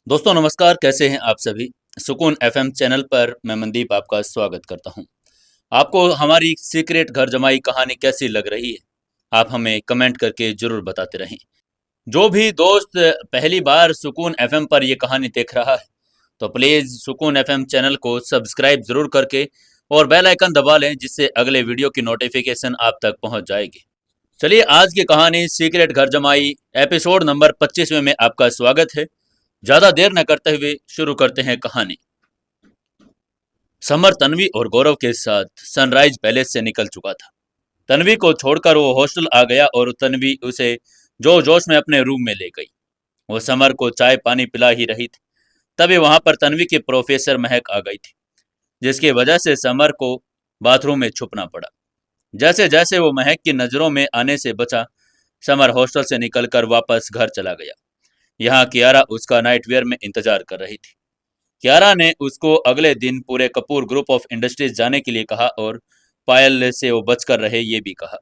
दोस्तों नमस्कार, कैसे हैं आप सभी। सुकून एफएम चैनल पर मैं मनदीप आपका स्वागत करता हूं। आपको हमारी सीक्रेट घर जमाई कहानी कैसी लग रही है, आप हमें कमेंट करके जरूर बताते रहें। जो भी दोस्त पहली बार सुकून एफएम पर ये कहानी देख रहा है तो प्लीज़ सुकून एफएम चैनल को सब्सक्राइब जरूर करके और बेल आइकन दबा लें, जिससे अगले वीडियो की नोटिफिकेशन आप तक पहुंच जाएगी। चलिए आज की कहानी सीक्रेट घर जमाई एपिसोड नंबर 25 में आपका स्वागत है। ज्यादा देर न करते हुए शुरू करते हैं कहानी। समर तन्वी और गौरव के साथ सनराइज पैलेस से निकल चुका था। तन्वी को छोड़कर वो हॉस्टल आ गया और तन्वी उसे जो जोश में अपने रूम में ले गई। वो समर को चाय पानी पिला ही रही थी, तभी वहां पर तन्वी की प्रोफेसर महक आ गई थी, जिसकी वजह से समर को बाथरूम में छुपना पड़ा। जैसे जैसे वो महक की नजरों में आने से बचा, समर हॉस्टल से निकलकर वापस घर चला गया। यहाँ कियारा उसका नाइटवेयर में इंतजार कर रही थी। कियारा ने उसको अगले दिन पूरे कपूर ग्रुप ऑफ इंडस्ट्रीज जाने के लिए कहा और पायल से वो बचकर रहे ये भी कहा।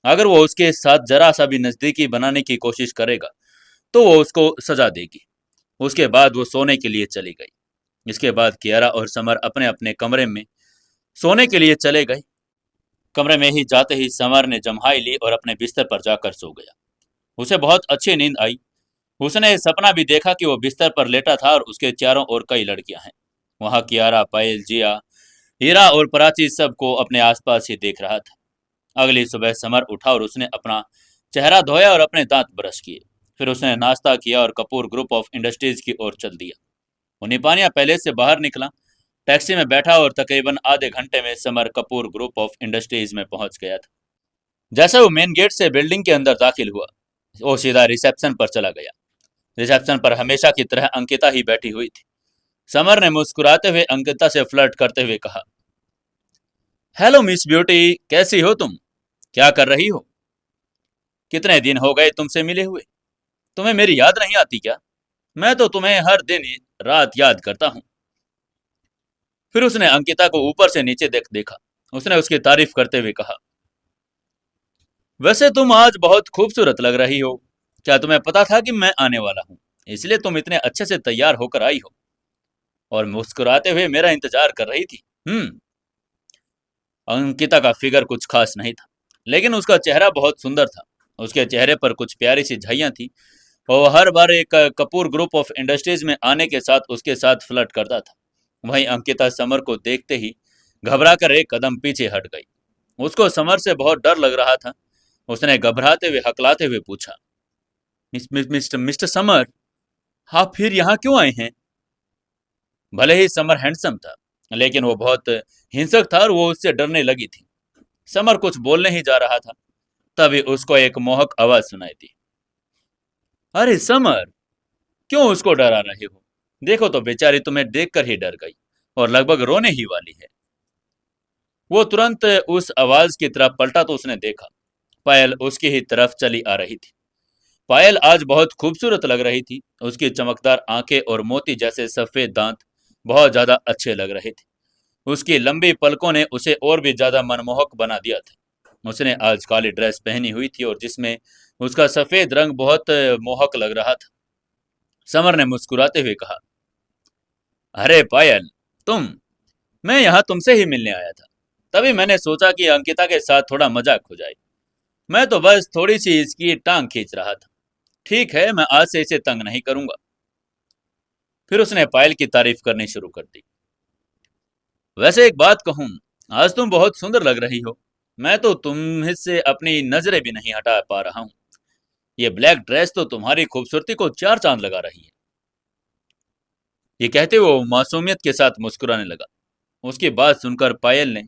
अगर वो उसके साथ जरा सा भी नजदीकी बनाने की कोशिश करेगा तो वो उसको सजा देगी। उसके बाद वो सोने के लिए चली गई। इसके बाद कियारा और समर अपने अपने कमरे में सोने के लिए चले गए। कमरे में ही जाते ही समर ने जम्हाई ली और अपने बिस्तर पर जाकर सो गया। उसे बहुत अच्छी नींद आई। उसने सपना भी देखा कि वो बिस्तर पर लेटा था और उसके चारों ओर कई लड़कियां हैं। वहां कियारा, पायल, जिया, हीरा और प्राची सबको अपने आसपास ही देख रहा था। अगली सुबह समर उठा और उसने अपना चेहरा धोया और अपने दांत ब्रश किए। फिर उसने नाश्ता किया और कपूर ग्रुप ऑफ इंडस्ट्रीज की ओर चल दिया। वो निपानिया पैलेस से बाहर निकला, टैक्सी में बैठा और तकरीबन आधे घंटे में summer Kapoor group of industries में पहुंच गया था। जैसे वो मेन गेट से बिल्डिंग के अंदर दाखिल हुआ, वो सीधा रिसेप्शन पर चला गया। रिसेप्शन पर हमेशा की तरह अंकिता ही बैठी हुई थी। समर ने मुस्कुराते हुए अंकिता से फ्लर्ट करते हुए कहा, हेलो मिस ब्यूटी, कैसी हो तुम? क्या कर रही हो? कितने दिन हो गए तुमसे मिले हुए? तुम्हें मेरी याद नहीं आती क्या? मैं तो तुम्हें हर दिन रात याद करता हूँ। फिर उसने अंकिता को ऊपर से नीचे देखा। उसने उसकी तारीफ करते हुए कहा, वैसे तुम आज बहुत खूबसूरत लग रही हो। क्या तुम्हें पता था कि मैं आने वाला हूँ, इसलिए तुम इतने अच्छे से तैयार होकर आई हो और मुस्कुराते हुए मेरा इंतजार कर रही थी? अंकिता का फिगर कुछ खास नहीं था, लेकिन उसका चेहरा बहुत सुंदर था। उसके चेहरे पर कुछ प्यारी सी झाइयां थी और हर बार एक कपूर ग्रुप ऑफ इंडस्ट्रीज में आने के साथ उसके साथ फ्लर्ट करता था। वहीं अंकिता समर को देखते ही घबरा कर एक कदम पीछे हट गई। उसको समर से बहुत डर लग रहा था। उसने घबराते हुए हकलाते हुए पूछा, मिस्टर मिस्टर समर, आप फिर यहाँ क्यों आए हैं? भले ही समर हैंडसम था, लेकिन वो बहुत हिंसक था और वो उससे डरने लगी थी। समर कुछ बोलने ही जा रहा था, तभी उसको एक मोहक आवाज सुनाई दी। अरे समर, क्यों उसको डरा रहे हो? देखो तो बेचारी तुम्हें देखकर ही डर गई और लगभग रोने ही वाली है। वो तुरंत उस आवाज की तरफ पलटा तो उसने देखा पायल उसकी ही तरफ चली आ रही थी। पायल आज बहुत खूबसूरत लग रही थी। उसकी चमकदार आंखें और मोती जैसे सफेद दांत बहुत ज्यादा अच्छे लग रहे थे। उसकी लंबी पलकों ने उसे और भी ज्यादा मनमोहक बना दिया था। उसने आज काली ड्रेस पहनी हुई थी और जिसमें उसका सफेद रंग बहुत मोहक लग रहा था। समर ने मुस्कुराते हुए कहा, अरे पायल, तुम, मैं यहाँ तुमसे ही मिलने आया था। तभी मैंने सोचा कि अंकिता के साथ थोड़ा मजाक हो जाए। मैं तो बस थोड़ी सी इसकी टांग खींच रहा था। ठीक है, मैं आज से इसे तंग नहीं करूंगा। फिर उसने पायल की तारीफ करनी शुरू कर दी। वैसे एक बात कहूं, आज तुम बहुत सुंदर लग रही हो। मैं तो तुमसे अपनी नजरें भी नहीं हटा पा रहा हूँ। ये ब्लैक ड्रेस तो तुम्हारी खूबसूरती को चार चांद लगा रही है। ये कहते वो मासूमियत के साथ मुस्कुराने लगा। उसकी बात सुनकर पायल ने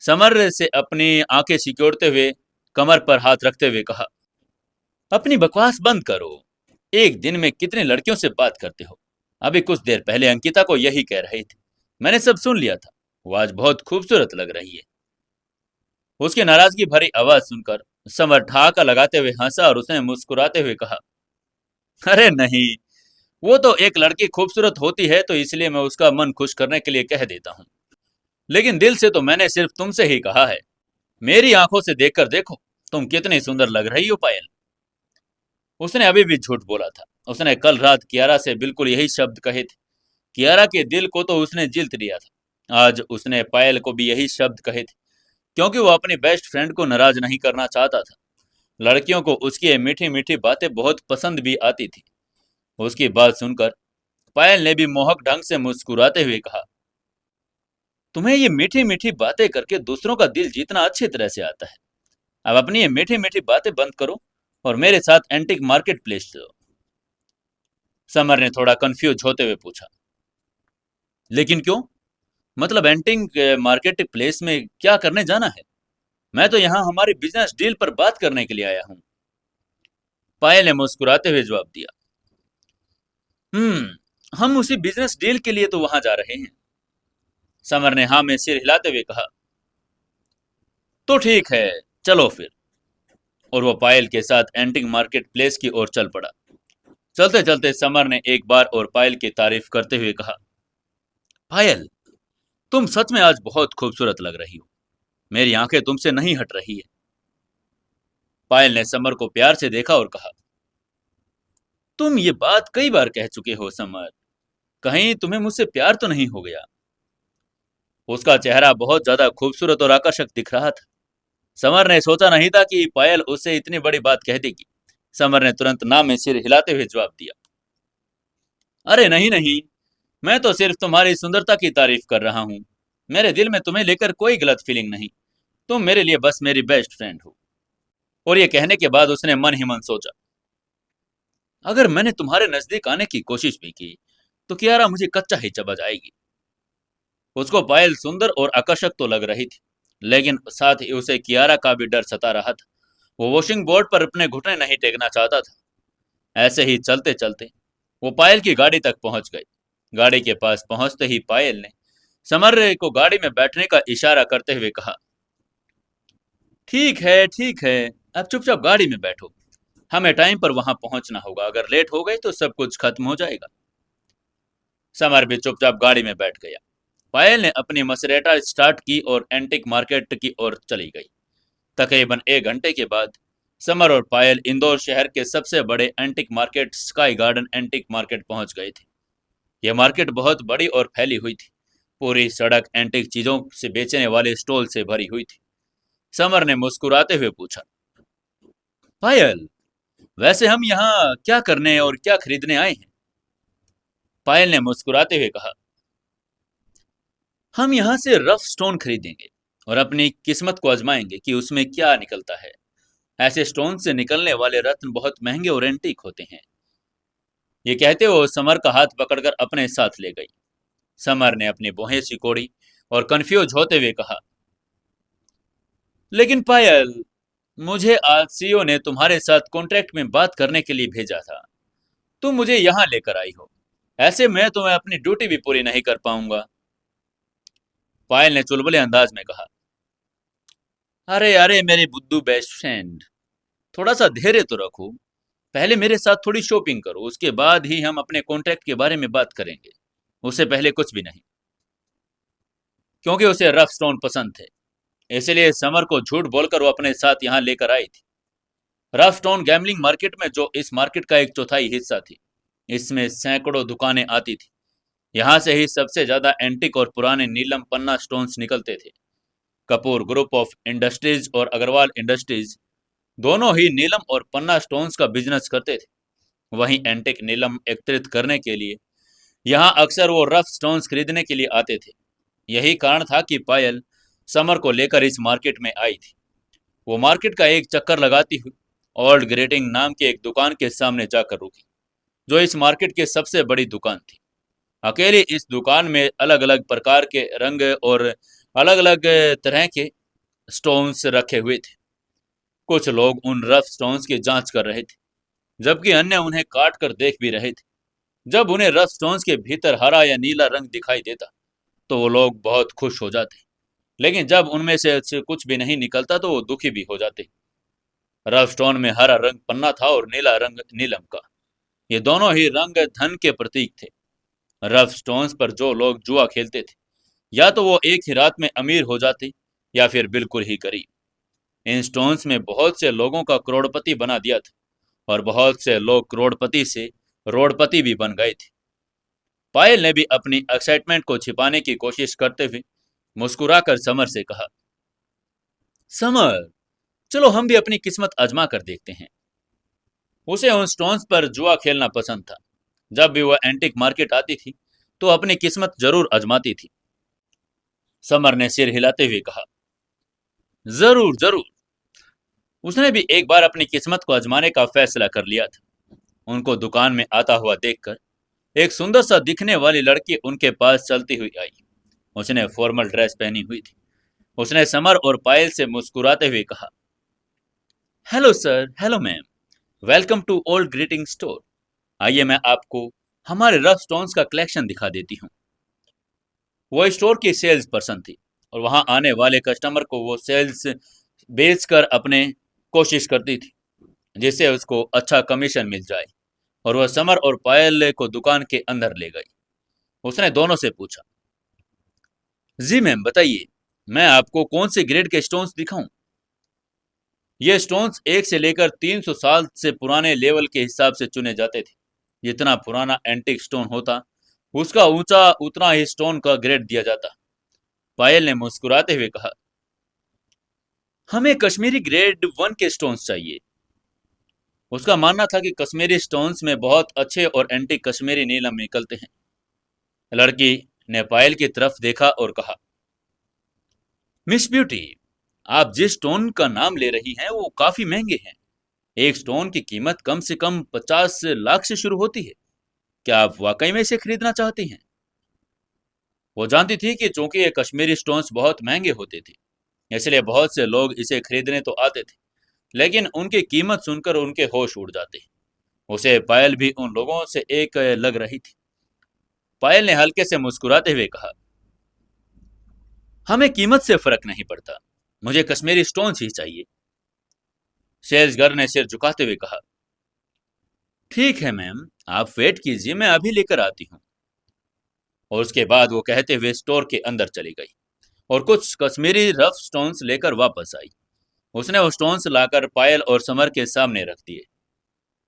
समर से अपनी आंखें सिकोड़ते हुए कमर पर हाथ रखते हुए कहा, अपनी बकवास बंद करो। एक दिन में कितनी लड़कियों से बात करते हो? अभी कुछ देर पहले अंकिता को यही कह रहे थे। मैंने सब सुन लिया था। वो आज बहुत खूबसूरत लग रही है। उसकी नाराजगी भरी आवाज सुनकर समर ठहाका लगाते हुए हंसा और उसने मुस्कुराते हुए कहा, अरे नहीं, वो तो एक लड़की खूबसूरत होती है तो इसलिए मैं उसका मन खुश करने के लिए कह देता हूँ, लेकिन दिल से तो मैंने सिर्फ तुमसे ही कहा है। मेरी आंखों से देखकर देखो, तुम कितनी सुंदर लग रही हो पायल। उसने अभी भी झूठ बोला था। उसने कल रात कियारा से बिल्कुल यही शब्द कहे थे। कियारा के दिल को तो उसने जीत लिया था। आज उसने पायल को भी यही शब्द कहे थे, क्योंकि वो अपनी बेस्ट फ्रेंड को नाराज नहीं करना चाहता था। लड़कियों को उसकी ये मीठी मीठी बातें बहुत पसंद भी आती थी। उसकी बात सुनकर पायल ने भी मोहक ढंग से मुस्कुराते हुए कहा, तुम्हें ये मीठी मीठी बातें करके दूसरों का दिल जीतना अच्छी तरह से आता है। अब अपनी ये मीठी मीठी बातें बंद करो और मेरे साथ एंटिक मार्केट प्लेस चलो। समर ने थोड़ा कंफ्यूज होते हुए पूछा, लेकिन क्यों? मतलब एंटिक मार्केट प्लेस में क्या करने जाना है? मैं तो यहाँ हमारी बिजनेस डील पर बात करने के लिए आया हूँ। पायल ने मुस्कुराते हुए जवाब दिया, हम उसी बिजनेस डील के लिए तो वहां जा रहे हैं। समर ने हाँ में सिर हिलाते हुए कहा, तो ठीक है, चलो फिर। और वो पायल के साथ एंटिक मार्केट प्लेस की ओर चल पड़ा। चलते चलते समर ने एक बार और पायल की तारीफ करते हुए कहा, पायल, तुम सच में आज बहुत खूबसूरत लग रही हो। मेरी आंखें तुमसे नहीं हट रही है। पायल ने समर को प्यार से देखा और कहा, तुम ये बात कई बार कह चुके हो समर, कहीं तुम्हें मुझसे प्यार तो नहीं हो गया? उसका चेहरा बहुत ज्यादा खूबसूरत और आकर्षक दिख रहा था। समर ने सोचा नहीं था कि पायल उससे इतनी बड़ी बात कह देगी। समर ने तुरंत ना में सिर हिलाते हुए जवाब दिया, अरे नहीं नहीं, मैं तो सिर्फ तुम्हारी सुंदरता की तारीफ कर रहा हूँ। मेरे दिल में तुम्हें लेकर कोई गलत फीलिंग नहीं। तुम मेरे लिए बस मेरी बेस्ट फ्रेंड हो। और ये कहने के बाद उसने मन ही मन सोचा, अगर मैंने तुम्हारे नजदीक आने की कोशिश भी की तो कियारा मुझे कच्चा ही चबा जाएगी। उसको पायल सुंदर और आकर्षक तो लग रही थी, लेकिन साथ ही उसे कियारा का भी डर सता रहा था। वो वॉशिंग बोर्ड पर अपने घुटने नहीं टेकना चाहता था। ऐसे ही चलते चलते वो पायल की गाड़ी तक पहुंच गए। गाड़ी के पास पहुंचते ही पायल ने समर को गाड़ी में बैठने का इशारा करते हुए कहा, ठीक है, अब चुपचाप गाड़ी में बैठो। हमें टाइम पर वहां पहुंचना होगा, अगर लेट हो गए तो सब कुछ खत्म हो जाएगा। समर भी चुपचाप गाड़ी में बैठ गया। पायल ने अपनी मसरेटा स्टार्ट की और एंटिक मार्केट की ओर चली गई। तकरीबन 1 घंटे के बाद समर और पायल इंदौर शहर के सबसे बड़े antique market sky garden antique market पहुंच गए थे। यह मार्केट बहुत बड़ी और फैली हुई थी। पूरी सड़क एंटिक चीजों से बेचने वाले स्टॉल से भरी हुई थी। समर ने मुस्कुराते हुए पूछा, पायल, वैसे हम यहाँ क्या करने और क्या खरीदने आए हैं? पायल ने मुस्कुराते हुए कहा, हम यहाँ से रफ स्टोन खरीदेंगे और अपनी किस्मत को आजमाएंगे कि उसमें क्या निकलता है। ऐसे स्टोन से निकलने वाले रत्न बहुत महंगे और एंटीक होते हैं। ये कहते हुए समर का हाथ पकड़कर अपने साथ ले गई। समर ने अपनी भौहें सिकोड़ी और कंफ्यूज होते हुए कहा, लेकिन पायल, मुझे आज सीईओ ने तुम्हारे साथ कॉन्ट्रैक्ट में बात करने के लिए भेजा था। तुम मुझे यहाँ लेकर आई हो, ऐसे में तो मैं अपनी ड्यूटी भी पूरी नहीं कर पाऊंगा। पायल ने चुलबुले अंदाज में कहा, अरे अरे मेरे बुद्धू बेस्ट फ्रेंड, थोड़ा सा धैर्य तो रखो। पहले मेरे साथ थोड़ी शॉपिंग करो, उसके बाद ही हम अपने कॉन्ट्रैक्ट के बारे में बात करेंगे। उससे पहले कुछ भी नहीं। क्योंकि उसे रफ स्टोन पसंद थे, इसलिए समर को झूठ बोलकर वो अपने साथ यहाँ लेकर आई थी। रफ स्टोन गैमलिंग मार्केट में, जो इस मार्केट का 1/4 हिस्सा थी, इसमें सैकड़ों दुकानें आती थी। यहाँ से ही सबसे ज्यादा एंटिक और पुराने नीलम पन्ना स्टोन्स निकलते थे। कपूर ग्रुप ऑफ इंडस्ट्रीज और अग्रवाल इंडस्ट्रीज दोनों ही नीलम और पन्ना स्टोन्स का बिजनेस करते थे। वहीं एंटिक नीलम एकत्रित करने के लिए यहाँ अक्सर वो रफ स्टोन्स खरीदने के लिए आते थे। यही कारण था कि पायल समर को लेकर इस मार्केट में आई थी। वो मार्केट का एक चक्कर लगाती हुई ओल्ड ग्रेटिंग नाम की एक दुकान के सामने जाकर रुकी, जो इस मार्केट की सबसे बड़ी दुकान थी। अकेले इस दुकान में अलग अलग प्रकार के रंग और अलग अलग तरह के स्टोन्स रखे हुए थे। कुछ लोग उन रफ स्टोन्स की जांच कर रहे थे, जबकि अन्य उन्हें काट कर देख भी रहे थे। जब उन्हें रफ स्टोन्स के भीतर हरा या नीला रंग दिखाई देता तो वो लोग बहुत खुश हो जाते, लेकिन जब उनमें से कुछ भी नहीं निकलता तो वो दुखी भी हो जाते। रफ स्टोन में हरा रंग पन्ना था और नीला रंग नीलम का। ये दोनों ही रंग धन के प्रतीक थे। रफ स्टोन्स पर जो लोग जुआ खेलते थे, या तो वो एक ही रात में अमीर हो जाते या फिर बिल्कुल ही गरीब। इन स्टोन्स में बहुत से लोगों का करोड़पति बना दिया था। और बहुत से लोग करोड़पति से रोडपति भी बन गए थे। पायल ने भी अपनी एक्साइटमेंट को छिपाने की कोशिश करते हुए मुस्कुराकर समर से कहा, समर, चलो हम भी अपनी किस्मत आजमा कर देखते हैं। उसे उन स्टोन्स पर जुआ खेलना पसंद था। जब भी वह एंटिक मार्केट आती थी तो अपनी किस्मत जरूर आजमाती थी। समर ने सिर हिलाते हुए कहा, जरूर जरूर। उसने भी एक बार अपनी किस्मत को आजमाने का फैसला कर लिया था। उनको दुकान में आता हुआ देखकर एक सुंदर सा दिखने वाली लड़की उनके पास चलती हुई आई। उसने फॉर्मल ड्रेस पहनी हुई थी। उसने समर और पायल से मुस्कुराते हुए कहा, hello sir, hello ma'am, welcome to old greeting store. आइए मैं आपको हमारे रफ स्टोन्स का कलेक्शन दिखा देती हूँ। वो स्टोर की सेल्स पर्सन थी और वहां आने वाले कस्टमर को वो सेल्स बेचकर अपने कोशिश करती थी जिससे उसको अच्छा कमीशन मिल जाए। और वह समर और पायल को दुकान के अंदर ले गई। उसने दोनों से पूछा, जी मैम बताइए, मैं आपको कौन से ग्रेड के स्टोन्स दिखाऊं? ये स्टोन्स 1 से लेकर 300 साल से पुराने लेवल के हिसाब से चुने जाते थे। जितना पुराना एंटिक स्टोन होता उसका ऊंचा उतना ही स्टोन का ग्रेड दिया जाता। पायल ने मुस्कुराते हुए कहा, हमें कश्मीरी ग्रेड 1 के स्टोन्स चाहिए। उसका मानना था कि कश्मीरी स्टोन्स में बहुत अच्छे और एंटीक कश्मीरी नीलम निकलते हैं। लड़की ने पायल की तरफ देखा और कहा, मिस ब्यूटी, आप जिस स्टोन का नाम ले रही हैं वो काफी महंगे हैं। एक स्टोन की कीमत कम से कम 50 लाख से शुरू होती है। क्या आप वाकई में इसे खरीदना चाहती हैं? वो जानती थी कि चूंकि ये कश्मीरी स्टोन्स बहुत महंगे होते थे, इसलिए बहुत से लोग इसे खरीदने तो आते थे, लेकिन उनकी कीमत सुनकर उनके होश उड़ जाते। उसे पायल भी उन लोगों से एक लग रही थी। पायल ने हल्के से मुस्कुराते हुए कहा, हमें कीमत से फर्क नहीं पड़ता, मुझे कश्मीरी स्टोन्स ही चाहिए। सेल्स गर्ल ने सिर झुकाते हुए कहा, ठीक है मैम, आप वेट कीजिए, मैं अभी लेकर आती हूँ। और उसके बाद वो कहते हुए स्टोर के अंदर चली गई और कुछ कश्मीरी रफ स्टोन्स लेकर वापस आई। उसने वो स्टोन्स लाकर पायल और समर के सामने रख दिए।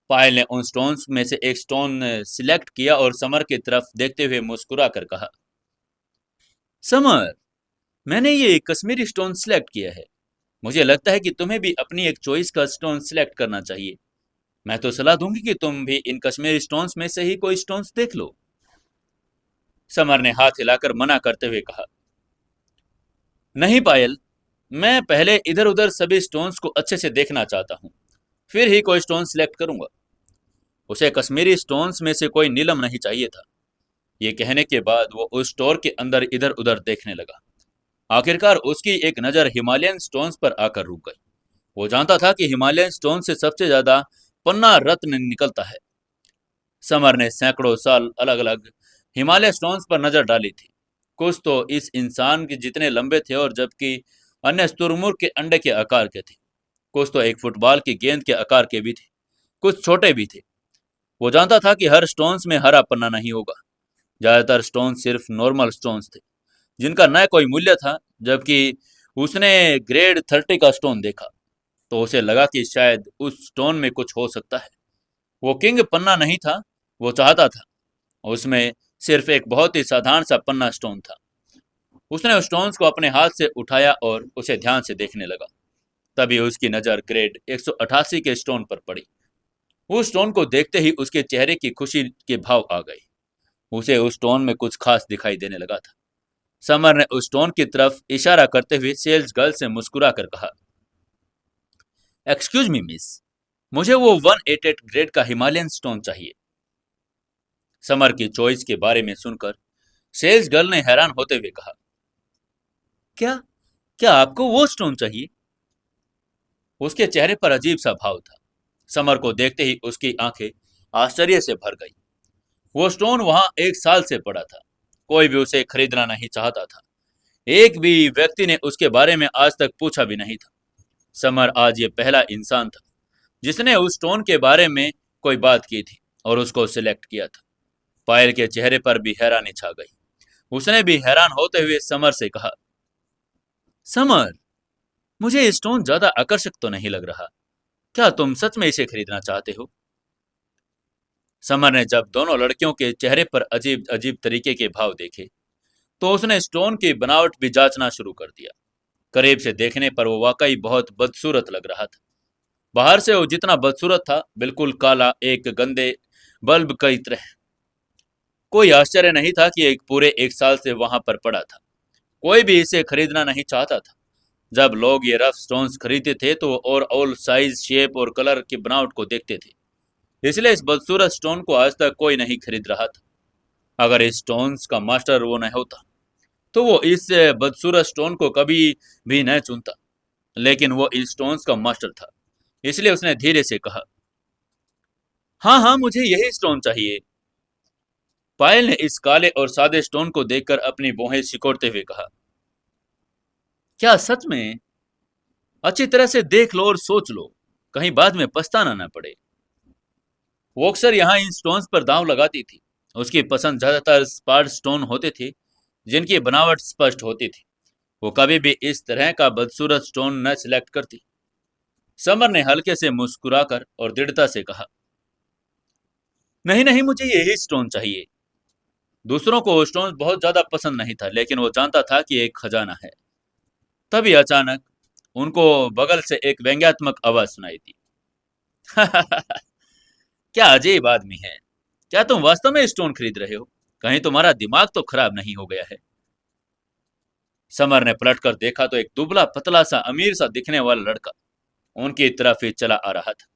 पायल ने उन स्टोन्स में से एक स्टोन सिलेक्ट किया और समर की तरफ देखते हुए मुस्कुरा कर कहा, समर, मैंने ये कश्मीरी स्टोन सिलेक्ट किया है। मुझे लगता है कि तुम्हें भी अपनी एक चॉइस का स्टोन सिलेक्ट करना चाहिए। मैं तो सलाह दूंगी कि तुम भी इन कश्मीरी स्टोन्स में से ही कोई स्टोन्स देख लो। समर ने हाथ हिलाकर मना करते हुए कहा, नहीं पायल, मैं पहले इधर उधर सभी स्टोन्स को अच्छे से देखना चाहता हूँ, फिर ही कोई स्टोन सिलेक्ट करूंगा। उसे कश्मीरी स्टोन्स में से कोई नीलम नहीं चाहिए था। ये कहने के बाद वो उस स्टोर के अंदर इधर उधर देखने लगा। आखिरकार उसकी एक नज़र हिमालयन स्टोन्स पर आकर रुक गई। वो जानता था कि हिमालयन स्टोन से सबसे ज्यादा पन्ना रत्न निकलता है। समर ने सैकड़ों साल अलग अलग हिमालय स्टोन्स पर नजर डाली थी। कुछ तो इस इंसान के जितने लंबे थे और जबकि अन्य तुरमुर्ग के अंडे के आकार के थे। कुछ तो एक फुटबॉल की गेंद के आकार के भी थे, कुछ छोटे भी थे। वो जानता था कि हर स्टोन्स में हरा पन्ना नहीं होगा। ज्यादातर स्टोन सिर्फ नॉर्मल स्टोन्स थे जिनका न कोई मूल्य था। जबकि उसने ग्रेड 30 का स्टोन देखा तो उसे लगा कि शायद उस स्टोन में कुछ हो सकता है। वो किंग पन्ना नहीं था, वो चाहता था। उसमें सिर्फ एक बहुत ही साधारण सा पन्ना स्टोन था। उसने उस स्टोन्स को अपने हाथ से उठाया और उसे ध्यान से देखने लगा। तभी उसकी नज़र ग्रेड 188 के स्टोन पर पड़ी। उस स्टोन को देखते ही उसके चेहरे की खुशी के भाव आ गए। उसे उस स्टोन में कुछ खास दिखाई देने लगा था। समर ने उस स्टोन की तरफ इशारा करते हुए सेल्स गर्ल से मुस्कुरा कर कहा, एक्सक्यूज मी मिस, मुझे वो 188 ग्रेड का हिमालयन स्टोन चाहिए। समर की चॉइस के बारे में सुनकर सेल्स गर्ल ने हैरान होते हुए कहा, क्या क्या आपको वो स्टोन चाहिए? उसके चेहरे पर अजीब सा भाव था। समर को देखते ही उसकी आंखें आश्चर्य से भर गई। वो स्टोन वहां 1 साल से पड़ा था। कोई भी उसे खरीदना नहीं चाहता था। एक भी व्यक्ति ने उसके बारे में आज तक पूछा भी नहीं था। समर आज ये पहला इंसान था जिसने उस स्टोन के बारे में कोई बात की थी और उसको सिलेक्ट किया था। पायल के चेहरे पर भी हैरानी छा गई। उसने भी हैरान होते हुए समर से कहा, समर, मुझे ये स्टोन ज्यादा आकर्षक तो नहीं लग रहा। क्या तुम सच में इसे खरीदना चाहते हो? समर ने जब दोनों लड़कियों के चेहरे पर अजीब अजीब तरीके के भाव देखे तो उसने स्टोन की बनावट भी जांचना शुरू कर दिया। करीब से देखने पर वो वाकई बहुत बदसूरत लग रहा था। बाहर से वो जितना बदसूरत था, बिल्कुल काला, एक गंदे बल्ब की तरह। कोई आश्चर्य नहीं था कि एक पूरे 1 साल से वहां पर पड़ा था। कोई भी इसे खरीदना नहीं चाहता था। जब लोग ये रफ स्टोन्स खरीदते थे तो वो और साइज, शेप और कलर की बनावट को देखते थे। इसलिए इस बदसूरत स्टोन को आज तक कोई नहीं खरीद रहा था। अगर इस स्टोन्स का मास्टर वो नहीं होता तो वो इस बदसूरत स्टोन को कभी भी न चुनता। लेकिन वो इस स्टोन्स का मास्टर था, इसलिए उसने धीरे से कहा, हाँ हाँ, मुझे यही स्टोन चाहिए। पायल ने इस काले और सादे स्टोन को देखकर अपनी भौहें सिकोड़ते हुए कहा, क्या सच में? अच्छी तरह से देख लो और सोच लो, कहीं बाद में पछताना न पड़े। वो अक्सर यहाँ इन स्टोन्स पर दांव लगाती थी। उसकी पसंद ज्यादातर स्पार्ट स्टोन होते थे, जिनकी बनावट स्पष्ट होती थी। वो कभी भी इस तरह का बदसूरत स्टोन न सिलेक्ट करती। समर ने हल्के से मुस्कुराकर और दृढ़ता से कहा, नहीं नहीं, मुझे यही स्टोन चाहिए। दूसरों को वो स्टोन बहुत ज्यादा पसंद नहीं था, लेकिन वो जानता था कि एक खजाना है। तभी अचानक उनको बगल से एक व्यंग्यात्मक आवाज सुनाई दी। क्या अजीब आदमी है। क्या तुम वास्तव में स्टोन खरीद रहे हो? कहीं तुम्हारा दिमाग तो खराब नहीं हो गया है? समर ने पलटकर देखा तो एक दुबला पतला सा अमीर सा दिखने वाला लड़का उनकी तरफ ही चला आ रहा था।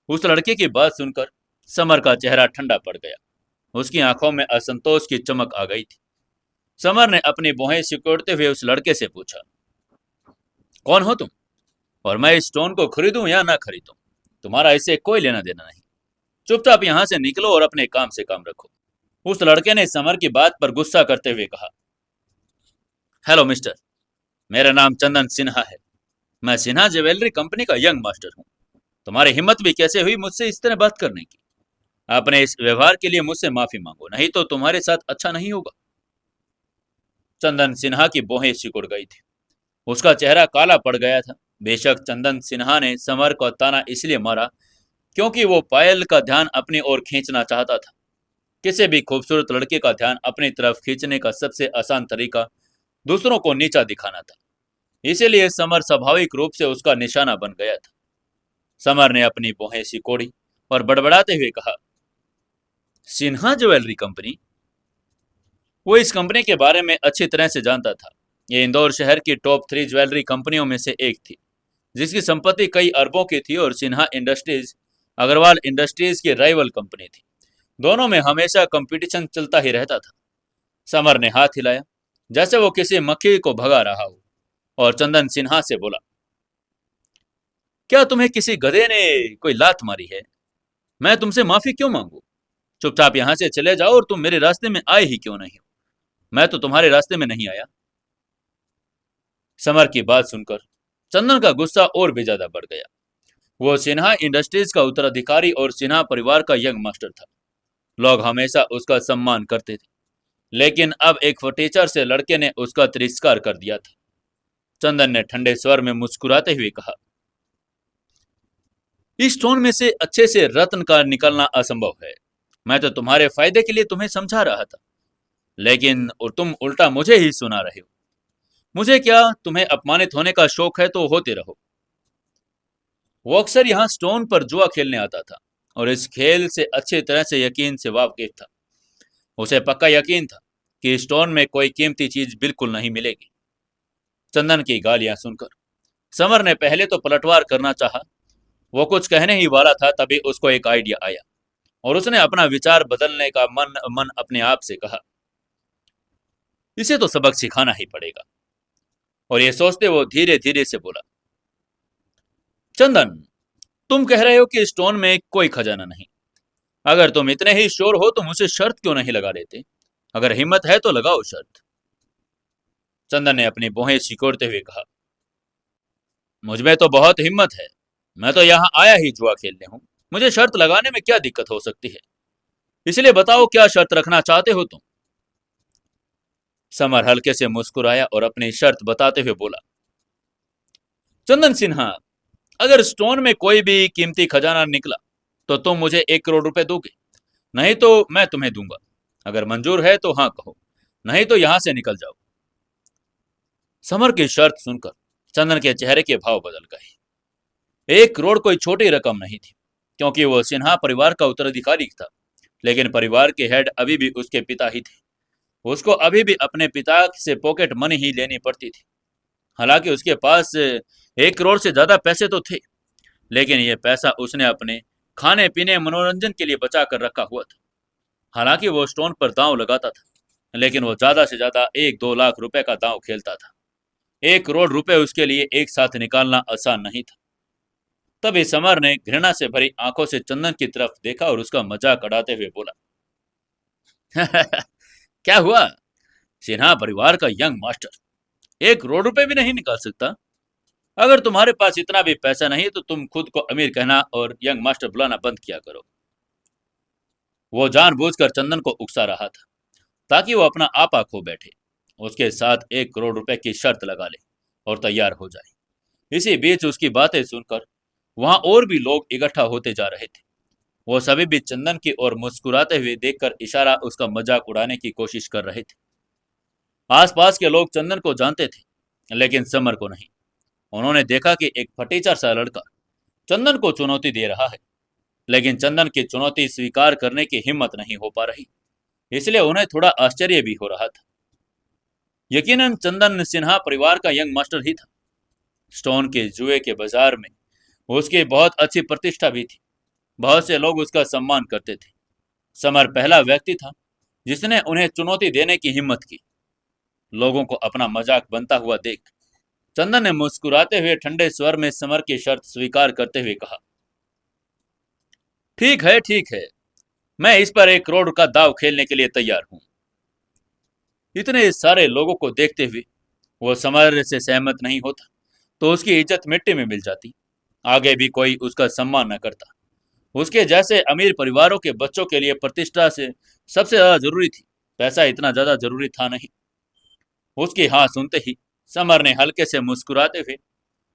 उस लड़के की बात सुनकर समर का चेहरा ठंडा पड़ गया। उसकी आंखों में असंतोष की चमक आ गई थी। समर ने अपनी भौहें सिकोड़ते हुए उस लड़के से पूछा, कौन हो तुम? और मैं इस स्टोन को खरीदूं या ना खरीदूं, तुम्हारा इससे कोई लेना देना नहीं। चुपचाप यहां से निकलो और अपने काम से काम रखो। उस लड़के ने समर की बात पर गुस्सा करते हुए कहा, हेलो मिस्टर, मेरा नाम चंदन सिन्हा है। मैं सिन्हा ज्वेलरी कंपनी का यंग मास्टर हूँ। तुम्हारी हिम्मत भी कैसे हुई मुझसे इस तरह बात करने की? अपने इस व्यवहार के लिए मुझसे माफी मांगो, नहीं तो तुम्हारे साथ अच्छा नहीं होगा। चंदन सिन्हा की भौहें सिकुड़ गई थी। उसका चेहरा काला पड़ गया था। बेशक चंदन सिन्हा ने समर को ताना इसलिए मारा क्योंकि वो पायल का ध्यान अपनी ओर खींचना चाहता था। किसी भी खूबसूरत लड़के का ध्यान अपनी तरफ खींचने का सबसे आसान तरीका दूसरों को नीचा दिखाना था। इसीलिए समर स्वाभाविक रूप से उसका निशाना बन गया था। समर ने अपनी भौहें सिकोड़ी और बड़बड़ाते हुए कहा, सिन्हा ज्वेलरी कंपनी? वो इस कंपनी के बारे में अच्छी तरह से जानता था। ये इंदौर शहर की टॉप 3 ज्वेलरी कंपनियों में से एक थी, जिसकी संपत्ति कई अरबों की थी और सिन्हा इंडस्ट्रीज अग्रवाल इंडस्ट्रीज की राइवल कंपनी थी। दोनों में हमेशा कंपटीशन चलता ही रहता था। समर ने हाथ हिलाया जैसे वो किसी मक्खी को भगा रहा हो और चंदन सिन्हा से बोला, क्या तुम्हें किसी गधे ने कोई लात मारी है? मैं तुमसे माफी क्यों मांगू? चुपचाप यहां से चले जाओ और तुम मेरे रास्ते में आए ही क्यों नहीं हो। मैं तो तुम्हारे रास्ते में नहीं आया। समर की बात सुनकर चंदन का गुस्सा और भी ज्यादा बढ़ गया। वो सिन्हा इंडस्ट्रीज का उत्तराधिकारी और सिन्हा परिवार का यंग मास्टर था। लोग हमेशा उसका सम्मान करते थे, लेकिन अब एक फटीचर से लड़के ने उसका तिरस्कार कर दिया था। चंदन ने ठंडे स्वर में मुस्कुराते हुए कहा, इस स्टोन में से अच्छे से रत्न का निकलना असंभव है। मैं तो तुम्हारे फायदे के लिए तुम्हें समझा रहा था, लेकिन और तुम उल्टा मुझे ही सुना रहे हो। मुझे क्या, तुम्हें अपमानित होने का शौक है तो होते रहो। वो अक्सर यहाँ स्टोन पर जुआ खेलने आता था और इस खेल से अच्छी तरह से यकीन से वाकिफ था। उसे पक्का यकीन था कि स्टोन में कोई कीमती चीज बिल्कुल नहीं मिलेगी। चंदन की गालियां सुनकर समर ने पहले तो पलटवार करना चाहा। वो कुछ कहने ही वाला था, तभी उसको एक आइडिया आया और उसने अपना विचार बदलने का मन मन अपने आप से कहा, इसे तो सबक सिखाना ही पड़ेगा। और ये सोचते वो धीरे धीरे से बोला, चंदन, तुम कह रहे हो कि स्टोन में कोई खजाना नहीं। अगर तुम इतने ही श्योर हो तो मुझे शर्त क्यों नहीं लगा देते? अगर हिम्मत है तो लगाओ शर्त। चंदन ने अपनी भौहें सिकोड़ते हुए कहा, मुझमें तो बहुत हिम्मत है। मैं तो यहाँ आया ही जुआ खेलने हूँ। मुझे शर्त लगाने में क्या दिक्कत हो सकती है? इसलिए बताओ, क्या शर्त रखना चाहते हो तुम? समर हल्के से मुस्कुराया और अपनी शर्त बताते हुए बोला, चंदन सिन्हा, अगर स्टोन में कोई भी कीमती खजाना निकला तो तुम मुझे 1 करोड़ रुपए दोगे, नहीं तो मैं तुम्हें दूंगा। अगर मंजूर है तो हाँ कहो, नहीं तो यहां से निकल जाओ। समर की शर्त सुनकर चंदन के चेहरे के भाव बदल गए। 1 करोड़ कोई छोटी रकम नहीं थी, क्योंकि वो सिन्हा परिवार का उत्तराधिकारी था। लेकिन परिवार के हेड अभी भी उसके पिता ही थे। उसको अभी भी अपने पिता से पॉकेट मनी ही लेनी पड़ती थी। हालांकि उसके पास 1 करोड़ से ज्यादा पैसे तो थे, लेकिन यह पैसा उसने अपने खाने पीने मनोरंजन के लिए बचा कर रखा हुआ था। हालांकि वो स्टोन पर दांव लगाता था, लेकिन वो ज्यादा से ज्यादा 1-2 लाख रुपए का दांव खेलता था। 1 करोड़ रुपए उसके लिए एक साथ निकालना आसान नहीं था। तभी समर ने घृणा से भरी आंखों से चंदन की तरफ देखा और उसका मजाक उड़ाते हुए बोला, क्या हुआ? सिन्हा परिवार का यंग मास्टर 1 करोड़ रुपए भी नहीं निकाल सकता? अगर तुम्हारे पास इतना भी पैसा नहीं तो तुम खुद को अमीर कहना और यंग मास्टर बुलाना बंद किया करो। वो जानबूझकर चंदन को उकसा रहा था, ताकि वो अपना आपा खो बैठे, उसके साथ 1 करोड़ रुपए की शर्त लगा ले और तैयार हो जाए। इसी बीच उसकी बातें सुनकर वहां और भी लोग इकट्ठा होते जा रहे थे। वो सभी भी चंदन की ओर मुस्कुराते हुए देखकर इशारा उसका मजाक उड़ाने की कोशिश कर रहे थे। आसपास के लोग चंदन को जानते थे, लेकिन समर को नहीं। उन्होंने देखा कि एक फटीचर सा लड़का चंदन को चुनौती दे रहा है, लेकिन चंदन की चुनौती स्वीकार करने की हिम्मत नहीं हो पा रही। इसलिए उन्हें थोड़ा आश्चर्य भी हो रहा था। यकीनन चंदन सिन्हा परिवार का यंग मास्टर ही था। स्टोन के जुए के बाजार में उसकी बहुत अच्छी प्रतिष्ठा भी थी। बहुत से लोग उसका सम्मान करते थे। समर पहला व्यक्ति था जिसने उन्हें चुनौती देने की हिम्मत की। लोगों को अपना मजाक बनता हुआ देख चंदन ने मुस्कुराते हुए ठंडे स्वर में समर की शर्त स्वीकार करते हुए कहा, ठीक है ठीक है, मैं इस पर 1 करोड़ का दाव खेलने के लिए तैयार हूं। इतने सारे लोगों को देखते हुए वो समर से सहमत नहीं होता तो उसकी इज्जत मिट्टी में मिल जाती। आगे भी कोई उसका सम्मान न करता। उसके जैसे अमीर परिवारों के बच्चों के लिए प्रतिष्ठा से सबसे ज्यादा जरूरी थी, पैसा इतना ज्यादा जरूरी था नहीं। उसकी हाँ सुनते ही समर ने हल्के से मुस्कुराते हुए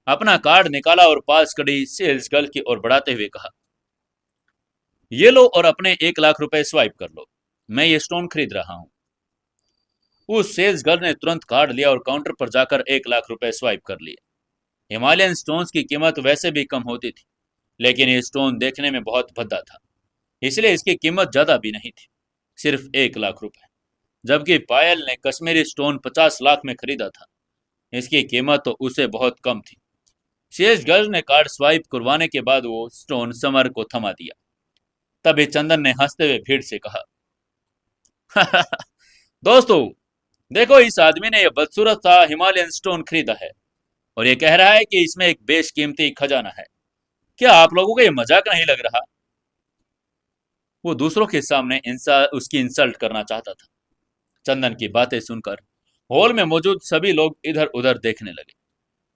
अपना कार्ड निकाला और पास खड़ी सेल्स गर्ल की ओर बढ़ाते हुए कहा, ये लो और अपने 1 लाख रुपए स्वाइप कर लो, मैं ये स्टोन खरीद रहा हूं। उस सेल्स गर्ल ने तुरंत कार्ड लिया और काउंटर पर जाकर 1 लाख रुपए स्वाइप कर लिए। हिमालयन स्टोन्स की कीमत वैसे भी कम होती थी, लेकिन ये स्टोन देखने में बहुत भद्दा था, इसलिए इसकी कीमत ज्यादा भी नहीं थी, सिर्फ 1 लाख रुपए। जबकि पायल ने कश्मीरी स्टोन 50 लाख में खरीदा था, इसकी कीमत तो उसे बहुत कम थी। सेल्स गर्ल ने कार्ड स्वाइप करवाने के बाद वो स्टोन समर को थमा दिया। तभी चंदन ने हंसते हुए भीड़ से कहा, दोस्तों देखो, इस आदमी ने यह बदसूरत सा हिमालयन स्टोन खरीदा है और ये कह रहा है कि इसमें एक बेशकीमती खजाना है। क्या आप लोगों को ये मजाक नहीं लग रहा? वो दूसरों के सामने उसकी इंसल्ट करना चाहता था। चंदन की बातें सुनकर हॉल में मौजूद सभी लोग इधर उधर देखने लगे।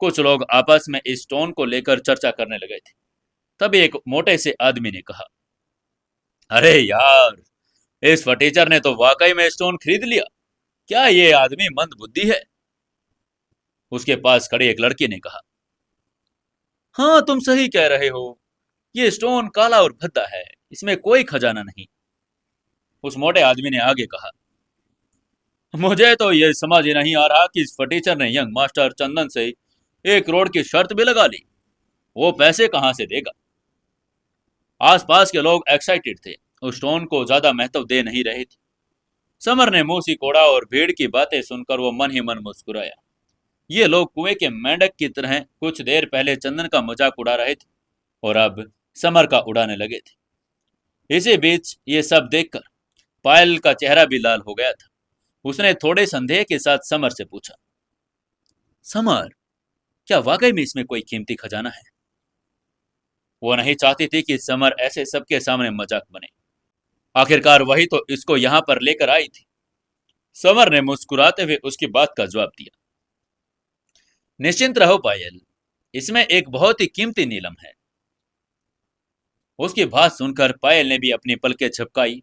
कुछ लोग आपस में इस स्टोन को लेकर चर्चा करने लगे थे। तभी एक मोटे से आदमी ने कहा, अरे यार, इस फटीचर ने तो वाकई में स्टोन खरीद लिया। क्या ये आदमी मंद बुद्धि है? उसके पास खड़ी एक लड़की ने कहा, हाँ तुम सही कह रहे हो, ये स्टोन काला और भद्दा है, इसमें कोई खजाना नहीं। उस मोटे आदमी ने आगे कहा, मुझे तो ये समझ ही नहीं आ रहा कि इस फटीचर ने यंग मास्टर चंदन से 1 करोड़ की शर्त भी लगा ली। वो पैसे कहां से देगा? आसपास के लोग एक्साइटेड थे, उस स्टोन को ज्यादा महत्व दे नहीं रहे थे। समर ने मुंह सिकोड़ा और भीड़ की बातें सुनकर वो मन ही मन मुस्कुराया। ये लोग कुएं के मेंढक की तरह कुछ देर पहले चंदन का मजाक उड़ा रहे थे और अब समर का उड़ाने लगे थे। इसी बीच ये सब देखकर पायल का चेहरा भी लाल हो गया था। उसने थोड़े संदेह के साथ समर से पूछा, समर, क्या वाकई में इसमें कोई कीमती खजाना है? वो नहीं चाहती थी कि समर ऐसे सबके सामने मजाक बने। आखिरकार वही तो इसको यहां पर लेकर आई थी। समर ने मुस्कुराते हुए उसकी बात का जवाब दिया, निश्चिंत रहो पायल, इसमें एक बहुत ही कीमती नीलम है। उसकी बात सुनकर पायल ने भी अपनी पलकें झपकाई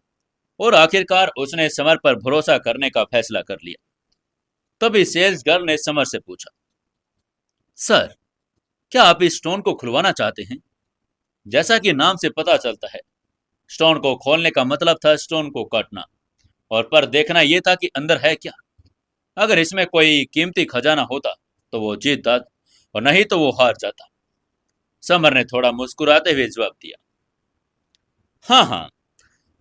और आखिरकार उसने समर पर भरोसा करने का फैसला कर लिया। तभी सेल्स गर्ल ने समर से पूछा, सर, क्या आप इस स्टोन को खुलवाना चाहते हैं? जैसा कि नाम से पता चलता है, स्टोन को खोलने का मतलब था स्टोन को काटना, और पर देखना यह था कि अंदर है क्या। अगर इसमें कोई कीमती खजाना होता तो वो जीतता, और नहीं तो वो हार जाता। समर ने थोड़ा मुस्कुराते हुए जवाब दिया, हाँ हाँ,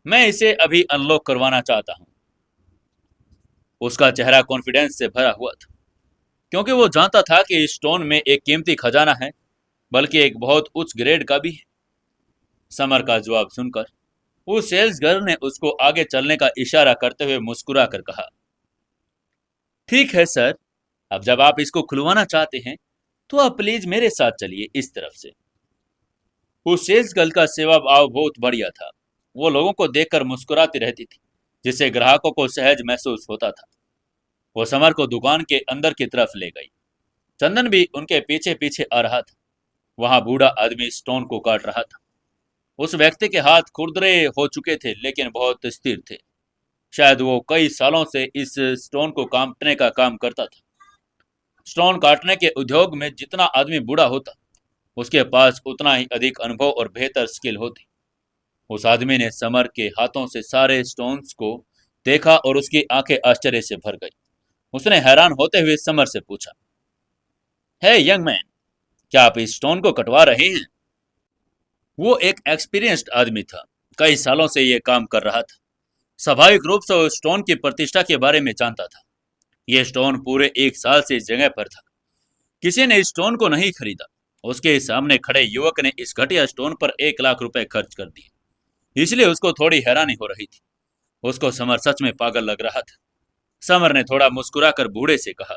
मैं इसे अभी अनलॉक करवाना चाहता हूँ। उसका चेहरा कॉन्फिडेंस से भरा हुआ था, क्योंकि वो जानता था कि इस स्टोन में एक कीमती खजाना है, बल्कि एक बहुत उच्च ग्रेड का भी है। समर का जवाब सुनकर उस सेल्स गर्ल ने उसको आगे चलने का इशारा करते हुए मुस्कुरा कर कहा, ठीक है सर, अब जब आप इसको खुलवाना चाहते हैं तो आप प्लीज मेरे साथ चलिए इस तरफ से। उस सेल्स गर्ल का स्वभाव बहुत बढ़िया था। वो लोगों को देखकर मुस्कुराती रहती थी, जिससे ग्राहकों को सहज महसूस होता था। वो समर को दुकान के अंदर की तरफ ले गई। चंदन भी उनके पीछे पीछे आ रहा था। वहां बूढ़ा आदमी स्टोन को काट रहा था। उस व्यक्ति के हाथ खुरदरे हो चुके थे, लेकिन बहुत स्थिर थे। शायद वो कई सालों से इस स्टोन को काटने का काम करता था। स्टोन काटने के उद्योग में जितना आदमी बूढ़ा होता, उसके पास उतना ही अधिक अनुभव और बेहतर स्किल होती। उस आदमी ने समर के हाथों से सारे स्टोन्स को देखा और उसकी आंखें आश्चर्य से भर गई। उसने हैरान होते हुए समर से पूछा, हे यंग मैन, क्या आप इस स्टोन को कटवा रहे हैं? वो एक एक्सपीरियंस्ड आदमी था। कई सालों से ये काम कर रहा था। स्वाभाविक रूप से वो स्टोन की प्रतिष्ठा के बारे में जानता था। यह स्टोन पूरे 1 साल से इस जगह पर था। किसी ने इस स्टोन को नहीं खरीदा। उसके सामने खड़े युवक ने इस घटिया स्टोन पर 1 लाख रुपए खर्च कर दिए। इसलिए उसको थोड़ी हैरानी हो रही थी। उसको समर सच में पागल लग रहा था। समर ने थोड़ा मुस्कुराकर बूढ़े से कहा,